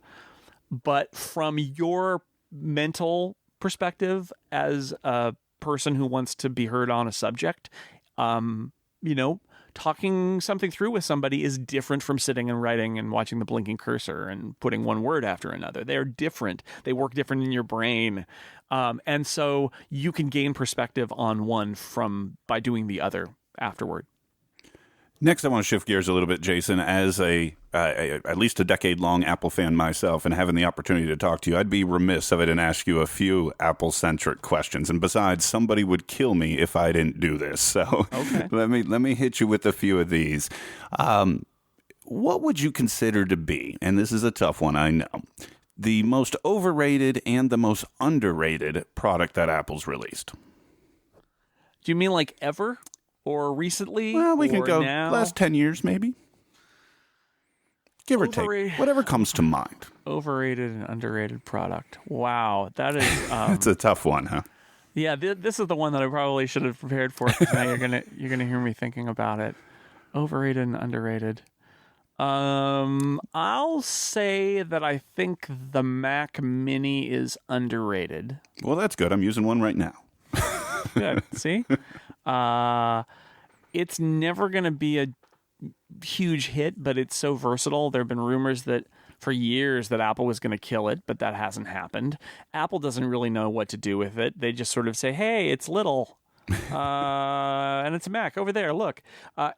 S2: but from your mental perspective as a person who wants to be heard on a subject. Talking something through with somebody is different from sitting and writing and watching the blinking cursor and putting one word after another. They're different. They work different in your brain. And so you can gain perspective on one by doing the other afterward.
S1: Next, I want to shift gears a little bit, Jason. As at least a decade-long Apple fan myself and having the opportunity to talk to you, I'd be remiss if I didn't ask you a few Apple-centric questions. And besides, somebody would kill me if I didn't do this. So okay. let me hit you with a few of these. What would you consider to be, and this is a tough one, I know, the most overrated and the most underrated product that Apple's released?
S2: Do you mean like ever? Or recently?
S1: Well, we can go
S2: now?
S1: Last 10 years, maybe. Give or take. Whatever comes to mind.
S2: Overrated and underrated product. Wow. That is...
S1: It's a tough one, huh?
S2: Yeah, this is the one that I probably should have prepared for, because now you're gonna hear me thinking about it. Overrated and underrated. I'll say that I think the Mac Mini is underrated.
S1: Well, that's good. I'm using one right now.
S2: Good. See? It's never going to be a huge hit, but it's so versatile. There have been rumors that for years that Apple was going to kill it, but that hasn't happened. Apple doesn't really know what to do with it. They just sort of say, hey, it's little, and it's a Mac over there, look.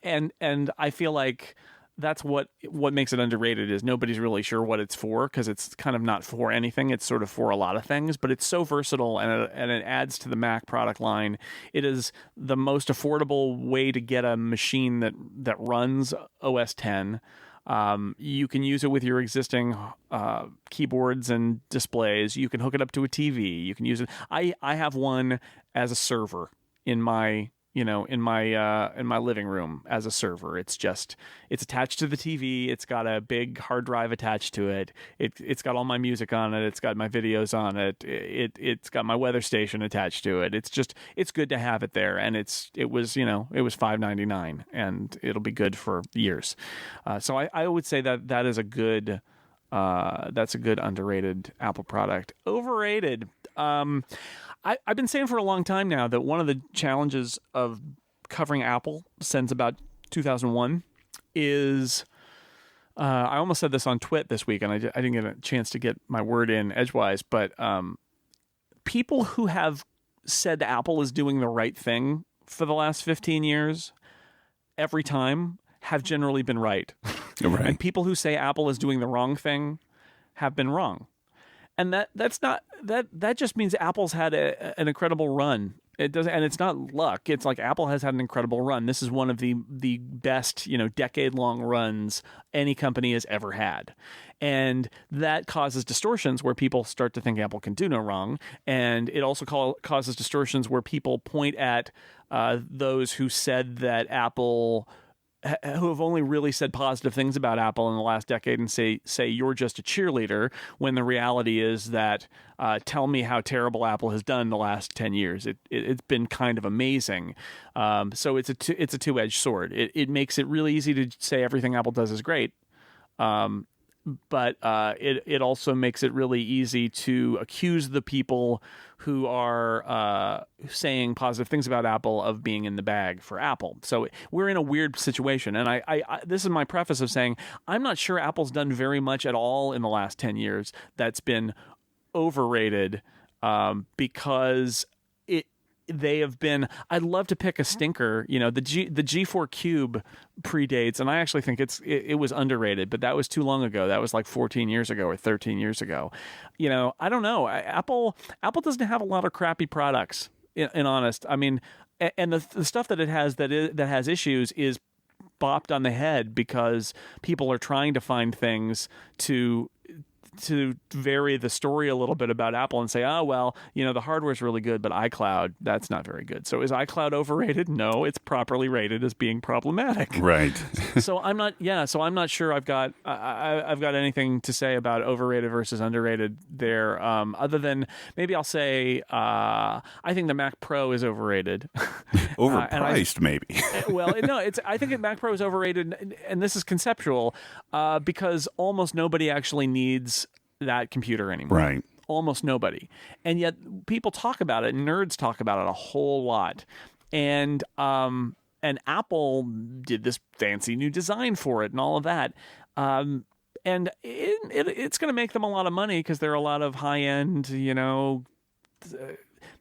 S2: And I feel like that's what makes it underrated is nobody's really sure what it's for, because it's kind of not for anything. It's sort of for a lot of things, but it's so versatile and it adds to the Mac product line. It is the most affordable way to get a machine that runs OS X. You can use it with your existing keyboards and displays. You can hook it up to a TV. You can use it. I have one as a server in my living room as a server. It's attached to the TV. It's got a big hard drive attached to it. It's got all my music on it. It's got my videos on it. It's got my weather station attached to it. It's good to have it there. And it was $5.99 and it'll be good for years. So I would say that is a good, that's a good underrated Apple product. Overrated. I've been saying for a long time now that one of the challenges of covering Apple since about 2001 is, I almost said this on Twit this week, and I didn't get a chance to get my word in edgewise, but people who have said Apple is doing the right thing for the last 15 years, every time, have generally been right.
S1: Right.
S2: And people who say Apple is doing the wrong thing have been wrong. And that just means Apple's had an incredible run. It doesn't, and it's not luck. It's like Apple has had an incredible run. This is one of the best, decade-long runs any company has ever had. And that causes distortions where people start to think Apple can do no wrong. And it also causes distortions where people point at those who said that Apple, who have only really said positive things about Apple in the last decade, and say you're just a cheerleader, when the reality is that tell me how terrible Apple has done the last 10 years. It's been kind of amazing. So it's a two-edged sword. It makes it really easy to say everything Apple does is great. but it also makes it really easy to accuse the people who are saying positive things about Apple of being in the bag for Apple. So we're in a weird situation. And I this is my preface of saying I'm not sure Apple's done very much at all in the last 10 years that's been overrated, because they have been. I'd love to pick a stinker. The G4 Cube predates, and I actually think it was underrated, but that was too long ago. That was like 14 years ago or 13 years ago. I don't know. Apple doesn't have a lot of crappy products. In honest, I mean, and the stuff that it has that has issues is bopped on the head because people are trying to find things to vary the story a little bit about Apple and say, oh, well, the hardware's really good, but iCloud, that's not very good. So is iCloud overrated? No, it's properly rated as being problematic.
S1: Right.
S2: So I'm not sure I've got anything to say about overrated versus underrated there, other than maybe I'll say I think the Mac Pro is overrated.
S1: Overpriced, maybe.
S2: Well, no, I think Mac Pro is overrated, and this is conceptual, because almost nobody actually needs that computer anymore.
S1: Right.
S2: Almost nobody. And yet people talk about it, nerds talk about it a whole lot. And Apple did this fancy new design for it and all of that. And it's going to make them a lot of money because there are a lot of high-end,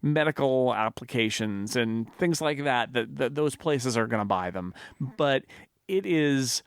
S2: medical applications and things like that those places are going to buy them. But it is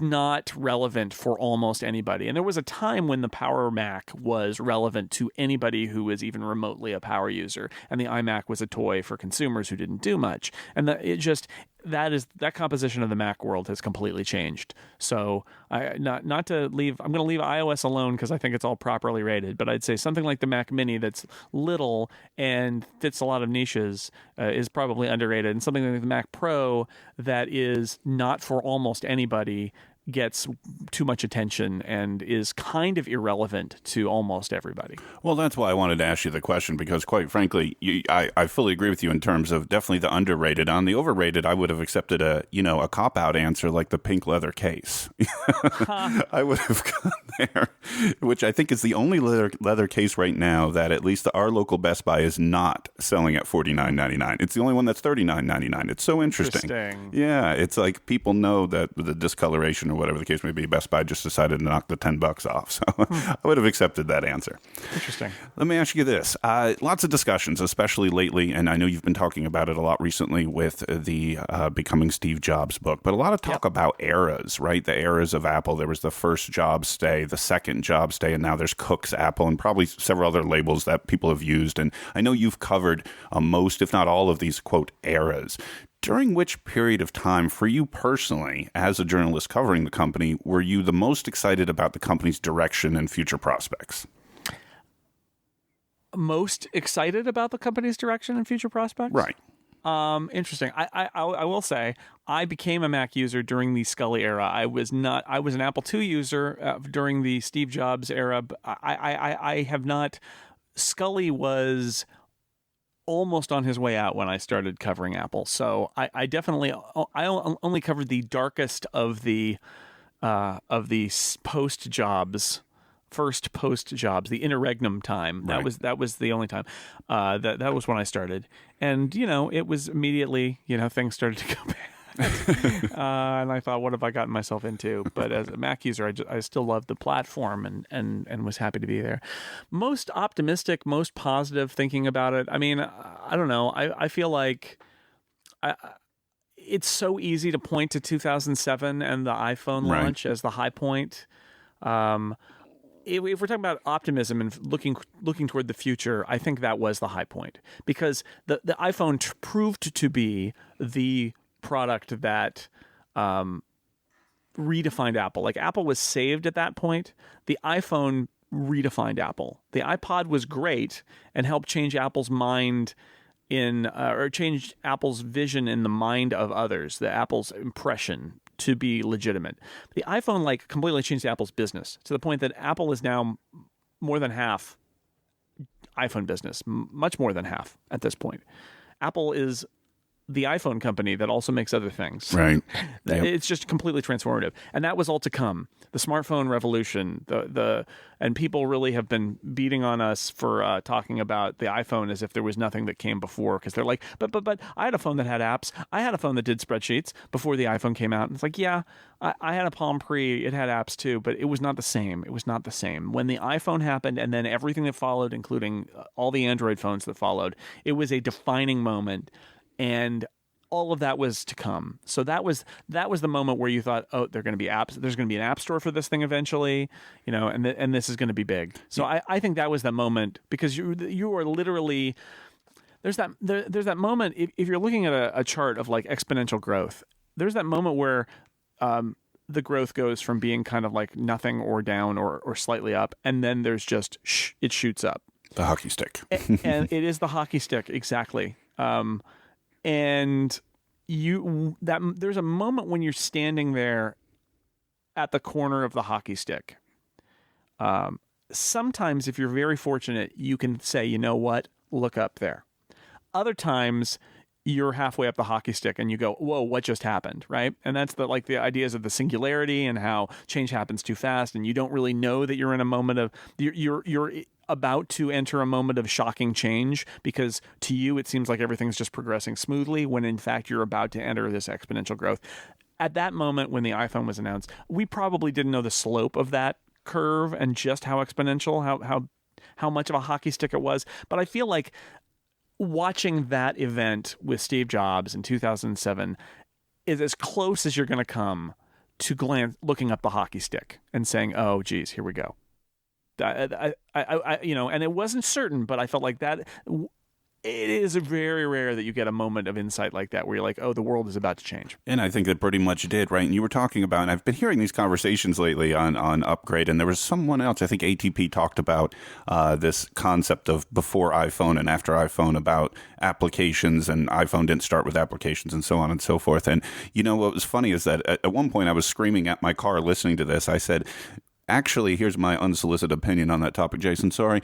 S2: not relevant for almost anybody. And there was a time when the Power Mac was relevant to anybody who was even remotely a power user, and the iMac was a toy for consumers who didn't do much. And that composition of the Mac world has completely changed. So I'm going to leave iOS alone because I think it's all properly rated, but I'd say something like the Mac Mini that's little and fits a lot of niches is probably underrated, and something like the Mac Pro that is not for almost anybody gets too much attention and is kind of irrelevant to almost everybody.
S1: Well, that's why I wanted to ask you the question, because quite frankly, I fully agree with you in terms of definitely the underrated. On the overrated, I would have accepted a cop-out answer like the pink leather case. I would have gone there, which I think is the only leather case right now that at least our local Best Buy is not selling at $49.99. It's the only one that's $39.99. It's so interesting. Yeah, it's like people know that the discoloration or whatever the case may be, Best Buy just decided to knock the $10 off. So I would have accepted that answer.
S2: Interesting.
S1: Let me ask you this. Lots of discussions, especially lately, and I know you've been talking about it a lot recently with the Becoming Steve Jobs book, but a lot of talk about eras, right? The eras of Apple. There was the first Jobs day, the second Jobs day, and now there's Cook's Apple and probably several other labels that people have used. And I know you've covered most, if not all, of these, quote, eras. During which period of time, for you personally, as a journalist covering the company, were you the most excited about the company's direction and future prospects?
S2: Most excited about the company's direction and future prospects?
S1: Right.
S2: Interesting. I will say I became a Mac user during the Scully era. I was an Apple II user during the Steve Jobs era. I have not. Scully was almost on his way out when I started covering Apple. So I only covered the darkest of the post-Jobs, the interregnum time.
S1: Right.
S2: That was the only time. That was when I started. And, it was immediately, things started to go bad. And I thought, what have I gotten myself into? But as a Mac user, I still loved the platform and was happy to be there. Most optimistic, most positive thinking about it. I mean, I don't know. I feel like it's so easy to point to 2007 and the iPhone launch as the high point. If we're talking about optimism and looking toward the future, I think that was the high point, because the iPhone proved to be the product that redefined Apple. Like, Apple was saved at that point. The iPhone redefined Apple. The iPod was great and helped change Apple's mind or changed Apple's vision in the mind of others, Apple's impression to be legitimate. The iPhone completely changed Apple's business to the point that Apple is now more than half iPhone business, much more than half at this point. Apple is the iPhone company that also makes other things.
S1: Right. Yep.
S2: It's just completely transformative. And that was all to come. The smartphone revolution, and people really have been beating on us for talking about the iPhone as if there was nothing that came before, because they're like, but I had a phone that had apps. I had a phone that did spreadsheets before the iPhone came out. And it's like, yeah, I had a Palm Pre. It had apps too, but it was not the same. It was not the same. When the iPhone happened and then everything that followed, including all the Android phones that followed, it was a defining moment. And all of that was to come. So that was the moment where you thought, oh, there are going to be apps. There's going to be an app store for this thing eventually, and this is going to be big. So I think that was the moment, because you are literally, there's that moment. If you're looking at a chart of like exponential growth, there's that moment where the growth goes from being kind of like nothing or down or slightly up, and then there's just it shoots up.
S1: The hockey stick.
S2: And it is the hockey stick, exactly. And there's a moment when you're standing there at the corner of the hockey stick. Sometimes, if you're very fortunate, you can say, you know what, look up there. Other times, you're halfway up the hockey stick and you go, whoa, what just happened, right? And that's the ideas of the singularity and how change happens too fast, and you don't really know that you're in a moment of you're about to enter a moment of shocking change, because to you it seems like everything's just progressing smoothly, when in fact you're about to enter this exponential growth. At that moment when the iPhone was announced, we probably didn't know the slope of that curve and just how exponential, how much of a hockey stick it was. But I feel like watching that event with Steve Jobs in 2007 is as close as you're going to come to looking up the hockey stick and saying, oh geez, here we go. I and it wasn't certain, but I felt like that. It is very rare that you get a moment of insight like that where you're like, oh, the world is about to change.
S1: And I think it pretty much did, right? And you were talking about, and I've been hearing these conversations lately on Upgrade, and there was someone else, I think ATP talked about this concept of before iPhone and after iPhone, about applications, and iPhone didn't start with applications and so on and so forth. And what was funny is that at one point I was screaming at my car listening to this. I said, actually, here's my unsolicited opinion on that topic, Jason. Sorry.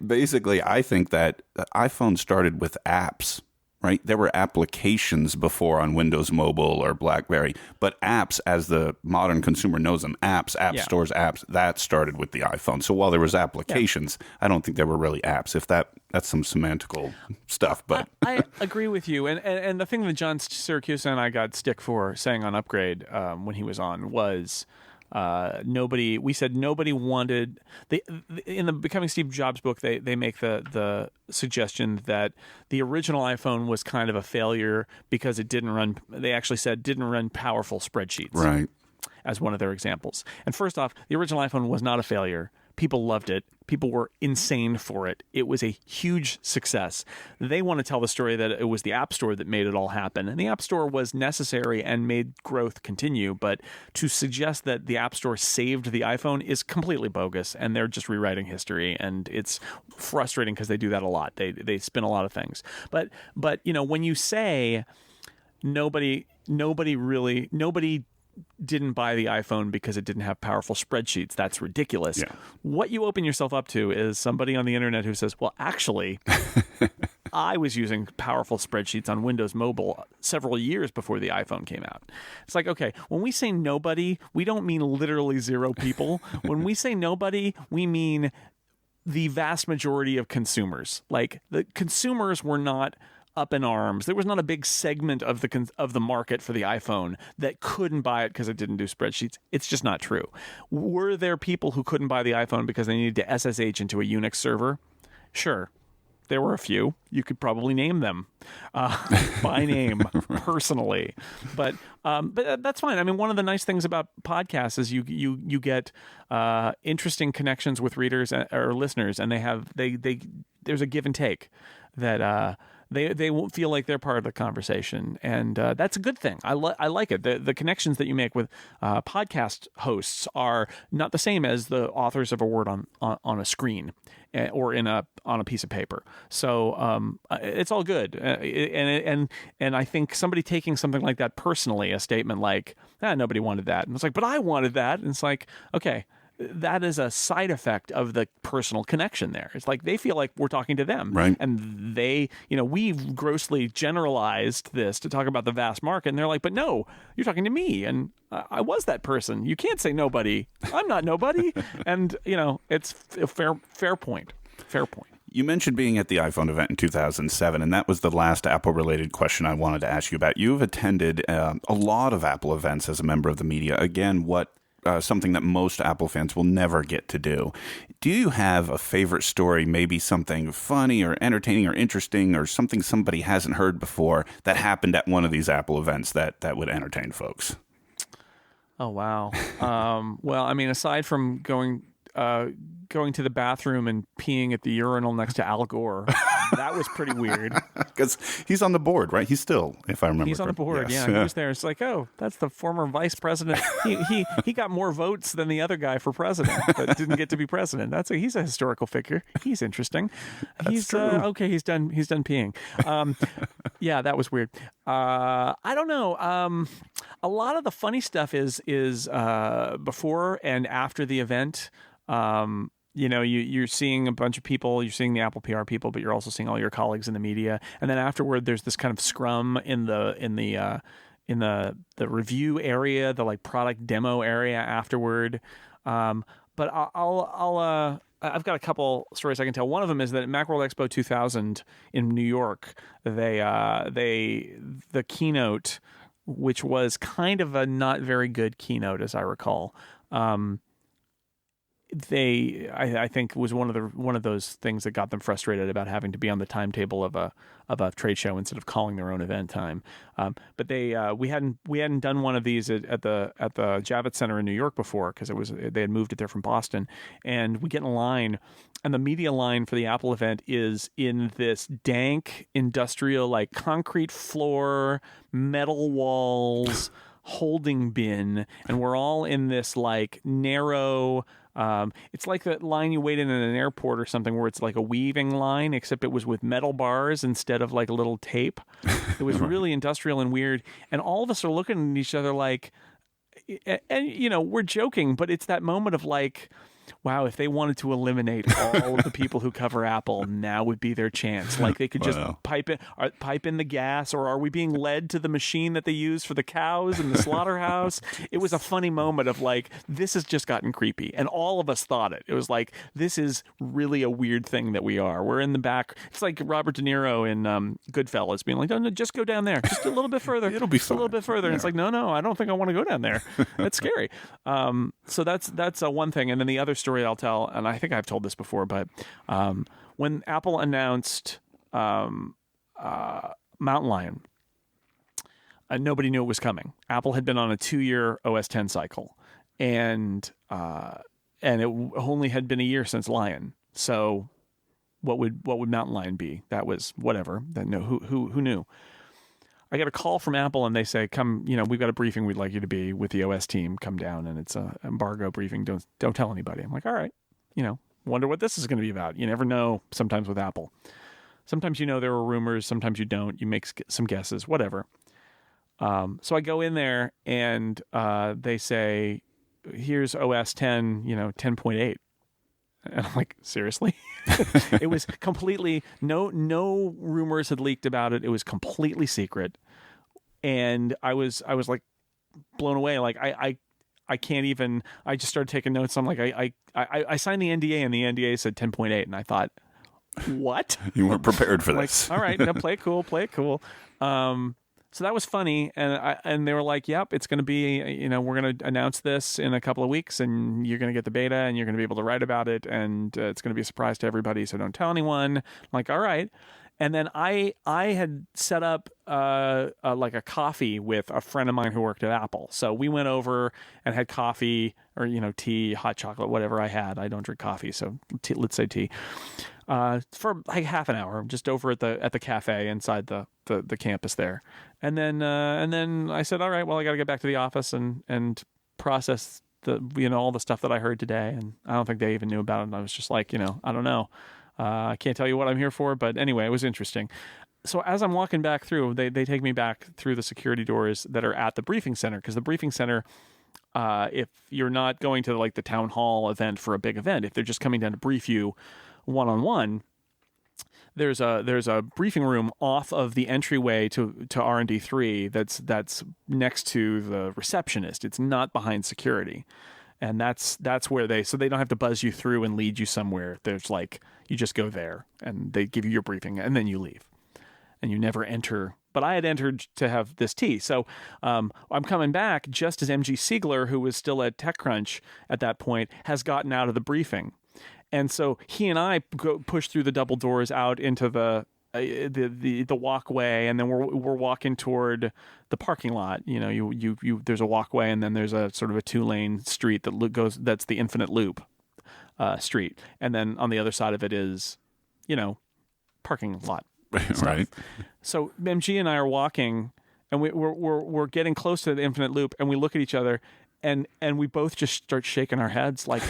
S1: Basically, I think that iPhone started with apps, right? There were applications before on Windows Mobile or BlackBerry, but apps, as the modern consumer knows them, app stores, apps, that started with the iPhone. So while there was applications, I don't think there were really apps. If that's some semantical stuff, but
S2: I agree with you. And the thing that John Syracuse and I got stick for saying on Upgrade when he was on was, nobody wanted in the Becoming Steve Jobs book, they make the suggestion that the original iPhone was kind of a failure because it didn't run powerful spreadsheets,
S1: right,
S2: as one of their examples. And first off, the original iPhone was not a failure. People loved it. People were insane for it. It was a huge success. They want to tell the story that it was the App Store that made it all happen. And the App Store was necessary and made growth continue. But to suggest that the App Store saved the iPhone is completely bogus. And they're just rewriting history. And it's frustrating because they do that a lot. They spin a lot of things. But when you say nobody didn't buy the iPhone because it didn't have powerful spreadsheets, that's ridiculous.
S1: Yeah.
S2: What you open yourself up to is somebody on the internet who says, well, actually, I was using powerful spreadsheets on Windows Mobile several years before the iPhone came out. It's like, okay, when we say nobody, we don't mean literally zero people. When we say nobody, we mean the vast majority of consumers. Like, the consumers were not up in arms. There was not a big segment of the market for the iPhone that couldn't buy it because it didn't do spreadsheets. It's just not true. Were there people who couldn't buy the iPhone because they needed to SSH into a Unix server? Sure. There were a few. You could probably name them by name personally, but that's fine. I mean, one of the nice things about podcasts is you get interesting connections with readers or listeners, and there's a give and take that they won't feel like they're part of the conversation, and that's a good thing. I like it. The connections that you make with podcast hosts are not the same as the authors of a word on a screen or on a piece of paper. So it's all good, and I think somebody taking something like that personally, a statement like nobody wanted that, and it's like, but I wanted that, and it's like, okay. that is a side effect of the personal connection there. It's like they feel like we're talking to them.
S1: Right.
S2: And they, we've grossly generalized this to talk about the vast market. And they're like, but no, you're talking to me. And I was that person. You can't say nobody. I'm not nobody. And, it's a fair point. Fair point.
S1: You mentioned being at the iPhone event in 2007, and that was the last Apple-related question I wanted to ask you about. You've attended a lot of Apple events as a member of the media. Again, something that most Apple fans will never get to do. Do you have a favorite story, maybe something funny or entertaining or interesting or something somebody hasn't heard before that happened at one of these Apple events that would entertain folks?
S2: Oh, wow. Well, I mean, aside from going to the bathroom and peeing at the urinal next to Al Gore, that was pretty weird.
S1: Because he's on the board, right? He's still, if I remember.
S2: He's on the board,
S1: yes.
S2: yeah. He was there. It's like, oh, that's the former vice president. He got more votes than the other guy for president, but didn't get to be president. He's a historical figure. He's interesting. He's
S1: true.
S2: Okay. He's done peeing. Yeah, that was weird. I don't know. A lot of the funny stuff is before and after the event. You're seeing a bunch of people, you're seeing the Apple PR people, but you're also seeing all your colleagues in the media. And then afterward, there's this kind of scrum in the review area, the like product demo area afterward. But I've got a couple stories I can tell. One of them is that at Macworld Expo 2000 in New York, the keynote, which was kind of a not very good keynote, as I recall. I think was one of those things that got them frustrated about having to be on the timetable of a trade show instead of calling their own event time. But we hadn't done one of these at the Javits Center in New York before because they had moved it there from Boston, and we get in line, and the media line for the Apple event is in this dank industrial like concrete floor, metal walls, holding bin, and we're all in this like narrow. It's like that line you wait in at an airport or something where it's like a weaving line, except it was with metal bars instead of like a little tape. It was really industrial and weird. And all of us are looking at each other like, and we're joking, but it's that moment of like, wow, if they wanted to eliminate all of the people who cover Apple, now would be their chance. Like they could just pipe in the gas, or are we being led to the machine that they use for the cows in the slaughterhouse? It was a funny moment of like, this has just gotten creepy. And all of us thought it. It was like, this is really a weird thing that we are. We're in the back. It's like Robert De Niro in Goodfellas being like, no, just go down there. Just a little bit further.
S1: It'll be
S2: just a little bit further. Yeah. And it's like, no, I don't think I want to go down there. That's scary. So that's one thing. And then the other story I'll tell, and I think I've told this before, but when Apple announced Mountain Lion, nobody knew it was coming. Apple had been on a 2-year OS X cycle, and it only had been a year since Lion. So what would Mountain Lion be? That was whatever. Who knew? I get a call from Apple and they say, come, we've got a briefing we'd like you to be with the OS team. Come down, and it's an embargo briefing. Don't tell anybody. I'm like, all right, wonder what this is going to be about. You never know sometimes with Apple. Sometimes there are rumors, sometimes you don't. You make some guesses, whatever. So I go in there and they say, here's OS 10, 10.8. And I'm like, seriously? It was completely, no rumors had leaked about it. It was completely secret. And I was like blown away. Like I can't even, I just started taking notes. I'm like, I signed the NDA and the NDA said 10.8. And I thought, what?
S1: You weren't prepared for this.
S2: Like, all right, now play it cool. So that was funny, and they were like, "Yep, it's going to be, we're going to announce this in a couple of weeks, and you're going to get the beta, and you're going to be able to write about it, and it's going to be a surprise to everybody. So don't tell anyone." I'm like, all right. And then I had set up like a coffee with a friend of mine who worked at Apple. So we went over and had coffee or tea, hot chocolate, whatever I had. I don't drink coffee, so let's say tea. For like half an hour, just over at the cafe inside the campus there, and then I said, all right, well, I got to get back to the office and process all the stuff that I heard today, and I don't think they even knew about it. And I was just like, I don't know, I can't tell you what I'm here for, but anyway, it was interesting. So as I'm walking back through, they take me back through the security doors that are at the briefing center, because the briefing center if you're not going to like the town hall event for a big event, if they're just coming down to brief you one-on-one, there's a briefing room off of the entryway to R&D 3 that's next to the receptionist. It's not behind security. And that's where they don't have to buzz you through and lead you somewhere. There's like, you just go there and they give you your briefing and then you leave and you never enter. But I had entered to have this tea. So I'm coming back just as MG Siegler, who was still at TechCrunch at that point, has gotten out of the briefing. And so he and I push through the double doors out into the walkway, and then we're walking toward the parking lot. You know, you there's a walkway, and then there's a sort of a 2-lane street that goes. That's the Infinite Loop street, and then on the other side of it is, you know, parking lot.
S1: Right.
S2: So MG and I are walking, and we're getting close to the Infinite Loop, and we look at each other, and we both just start shaking our heads like,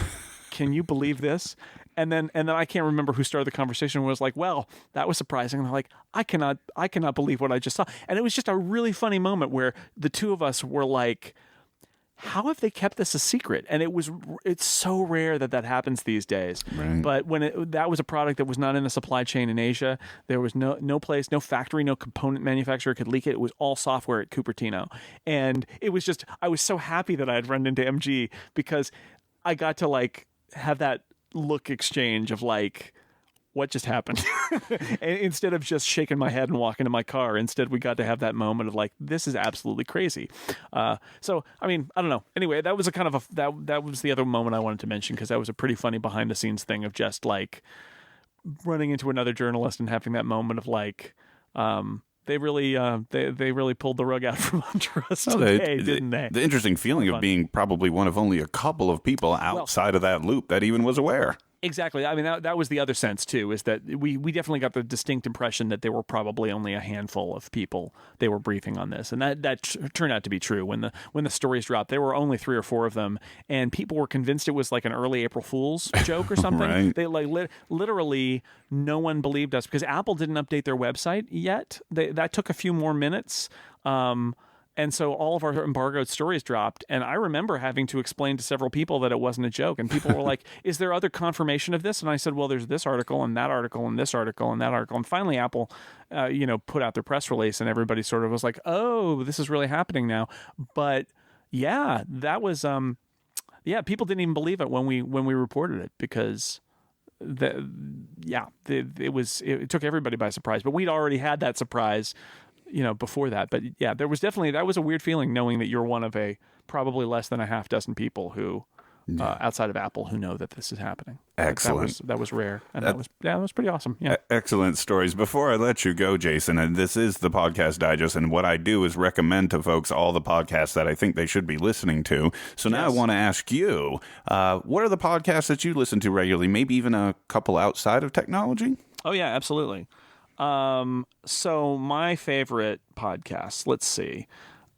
S2: can you believe this? And then I can't remember who started the conversation. Was like, well, that was surprising. And they're like, I cannot believe what I just saw. And it was just a really funny moment where the two of us were like, how have they kept this a secret? And it's so rare that happens these days.
S1: Right.
S2: But when that was a product that was not in the supply chain in Asia, there was no place, no factory, no component manufacturer could leak it. It was all software at Cupertino. And it was just, I was so happy that I had run into MG because I got to like have that look exchange of like, what just happened? Instead of just shaking my head and walking to my car, instead we got to have that moment of like, this is absolutely crazy. So, I mean, I don't know. Anyway, that was a kind of that was the other moment I wanted to mention, because that was a pretty funny behind the scenes thing of just like running into another journalist and having that moment of like, they really pulled the rug out from under us today, didn't they?
S1: The interesting feeling of being probably one of only a couple of people outside of that loop that even was aware.
S2: Exactly. I mean, that was the other sense, too, is that we definitely got the distinct impression that there were probably only a handful of people they were briefing on this. And that turned out to be true. When the stories dropped, there were only 3 or 4 of them, and people were convinced it was like an early April Fool's joke or something.
S1: Right.
S2: They literally, no one believed us because Apple didn't update their website yet. That took a few more minutes. And so all of our embargoed stories dropped. And I remember having to explain to several people that it wasn't a joke. And people were like, is there other confirmation of this? And I said, well, there's this article and that article and this article and that article. And finally, Apple, put out their press release, and everybody sort of was like, oh, this is really happening now. But yeah, that was, people didn't even believe it when we reported it, because it took everybody by surprise. But we'd already had that surprise before that. But yeah, there was definitely, that was a weird feeling, knowing that you're one of probably less than a half dozen people who, outside of Apple, who know that this is happening.
S1: Excellent.
S2: That was rare. And that was pretty awesome. Yeah.
S1: Excellent stories. Before I let you go, Jason, and this is the Podcast Digest, and what I do is recommend to folks all the podcasts that I think they should be listening to. So now I want to ask you, what are the podcasts that you listen to regularly, maybe even a couple outside of technology?
S2: Oh, yeah, absolutely. So my favorite podcast, let's see.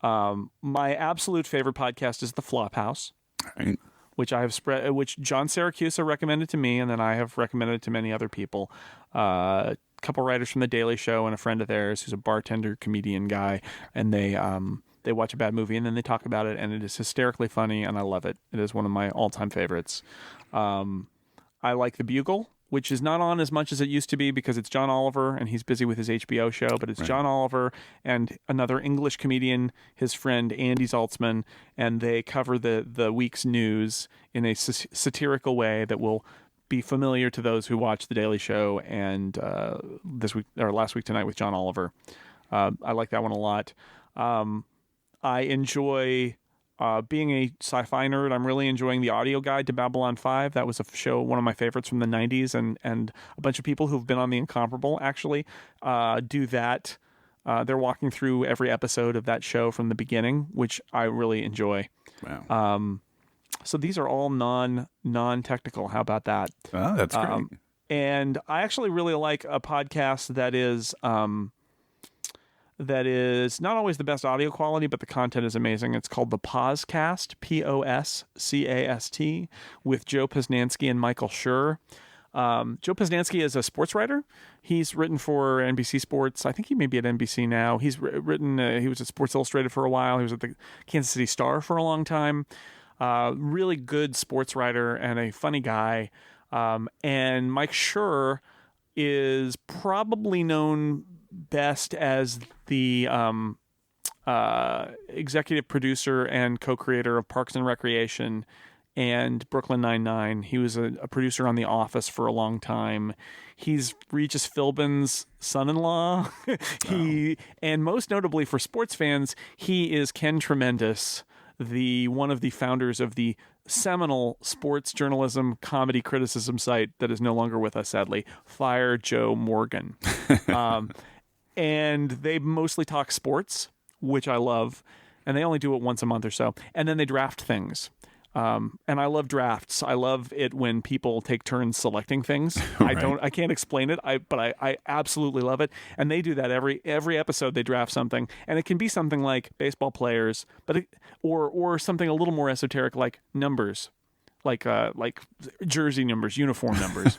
S2: My absolute favorite podcast is The Flophouse,
S1: right,
S2: which which John Siracusa recommended to me, and then I have recommended to many other people. A couple writers from The Daily Show and a friend of theirs who's a bartender, comedian guy, and they watch a bad movie and then they talk about it, and it is hysterically funny, and I love it. It is one of my all-time favorites. I like The Bugle, which is not on as much as it used to be because it's John Oliver and he's busy with his HBO show, but it's right. John Oliver and another English comedian, his friend Andy Zaltzman, and they cover the week's news in a satirical way that will be familiar to those who watch The Daily Show and this week or Last Week Tonight with John Oliver. I like that one a lot. I enjoy... being a sci-fi nerd, I'm really enjoying the audio guide to Babylon 5. That was a show, one of my favorites from the 90s, and a bunch of people who've been on the Incomparable actually do that. They're walking through every episode of that show from the beginning, which I really enjoy.
S1: Wow.
S2: So these are all non-technical. How about that?
S1: Oh, that's great.
S2: And I actually really like a podcast that is not always the best audio quality, but the content is amazing. It's called The Poscast, Poscast, with Joe Posnanski and Michael Schur. Joe Posnanski is a sports writer. He's written for NBC Sports. I think he may be at NBC now. He's written, he was at Sports Illustrated for a while. He was at the Kansas City Star for a long time. Really good sports writer and a funny guy. And Mike Schur is probably known best as the executive producer and co-creator of Parks and Recreation and Brooklyn Nine-Nine. He was a producer on The Office for a long time. He's Regis Philbin's son-in-law. And most notably for sports fans, he is Ken Tremendous, one of the founders of the seminal sports journalism comedy criticism site that is no longer with us, sadly, Fire Joe Morgan. And they mostly talk sports, which I love, and they only do it once a month or so. And then they draft things. And I love drafts. I love it when people take turns selecting things.
S1: Right.
S2: I can't explain it. But I absolutely love it. And they do that every episode. They draft something, and it can be something like baseball players, or something a little more esoteric like numbers, like jersey numbers, uniform numbers.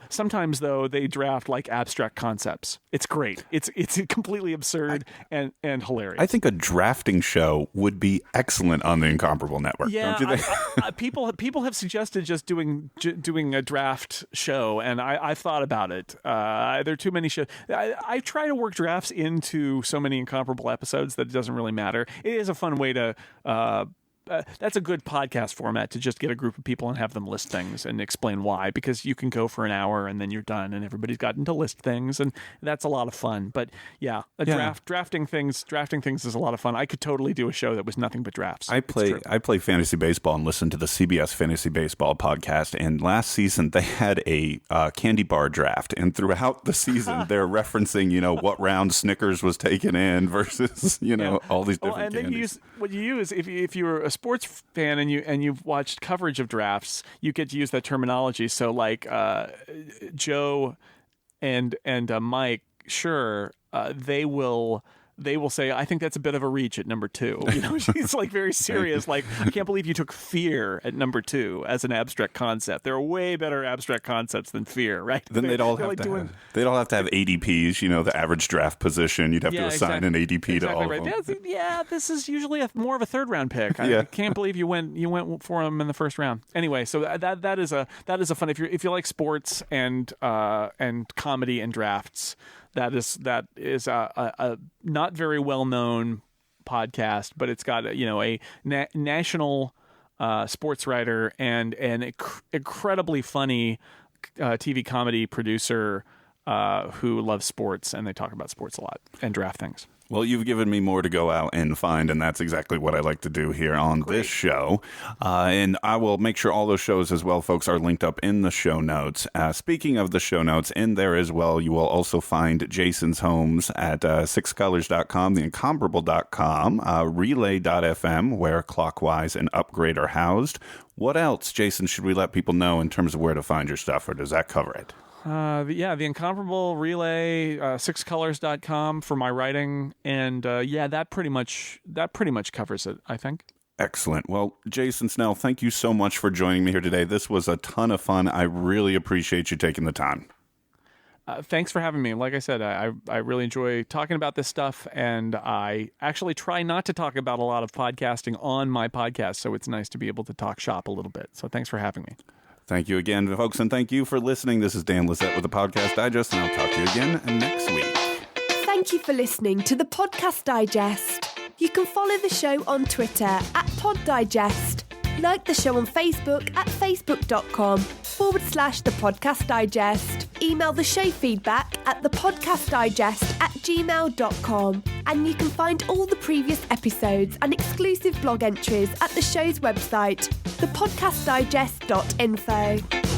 S2: Sometimes though they draft like abstract concepts. It's great. It's completely absurd and hilarious.
S1: I think a drafting show would be excellent on the Incomparable Network.
S2: Yeah,
S1: don't you think?
S2: people have suggested just doing a draft show, and I've thought about it. There are too many shows. I try to work drafts into so many Incomparable episodes that it doesn't really matter. It is a fun way to. That's a good podcast format to just get a group of people and have them list things and explain why, because you can go for an hour and then you're done and everybody's gotten to list things, and that's a lot of fun. But drafting things is a lot of fun. I could totally do a show that was nothing but drafts.
S1: I play fantasy baseball and listen to the CBS Fantasy Baseball podcast, and last season they had a candy bar draft, and throughout the season they're referencing what round Snickers was taken in versus all these different candies.
S2: What you use if you're a sports fan and you've watched coverage of drafts, you get to use that terminology. So like Joe and Mike, sure, they will say, I think that's a bit of a reach at number 2. She's like very serious. Like, I can't believe you took fear at number 2 as an abstract concept. There are way better abstract concepts than fear, right?
S1: Then they'd all have to have ADPs, the average draft position. You'd have to assign an ADP to all of them.
S2: Yeah, this is usually more of a third round pick. I can't believe you went for him in the first round. Anyway, so that is a fun, if you like sports and comedy and drafts. That is a not very well known podcast, but it's got a national sports writer and an incredibly funny TV comedy producer who loves sports, and they talk about sports a lot and draft things.
S1: Well, you've given me more to go out and find, and that's exactly what I like to do here on this show. And I will make sure all those shows as well, folks, are linked up in the show notes. Speaking of the show notes, in there as well, you will also find Jason's homes at sixcolors.com, theincomparable.com, relay.fm, where Clockwise and Upgrade are housed. What else, Jason, should we let people know in terms of where to find your stuff, or does that cover it?
S2: The Incomparable, Relay, sixcolors.com for my writing, and that pretty much covers it, I think.
S1: Excellent. Well, Jason Snell, thank you so much for joining me here today. This was a ton of fun. I really appreciate you taking the time.
S2: Thanks for having me. Like I said, I really enjoy talking about this stuff, and I actually try not to talk about a lot of podcasting on my podcast, so it's nice to be able to talk shop a little bit. So thanks for having me.
S1: Thank you again, folks, and thank you for listening. This is Dan Lizette with the Podcast Digest, and I'll talk to you again next week.
S3: Thank you for listening to the Podcast Digest. You can follow the show on Twitter at PodDigest. Like the show on Facebook at facebook.com/The Podcast Digest. Email the show feedback at thepodcastdigest@gmail.com. And you can find all the previous episodes and exclusive blog entries at the show's website, thepodcastdigest.info.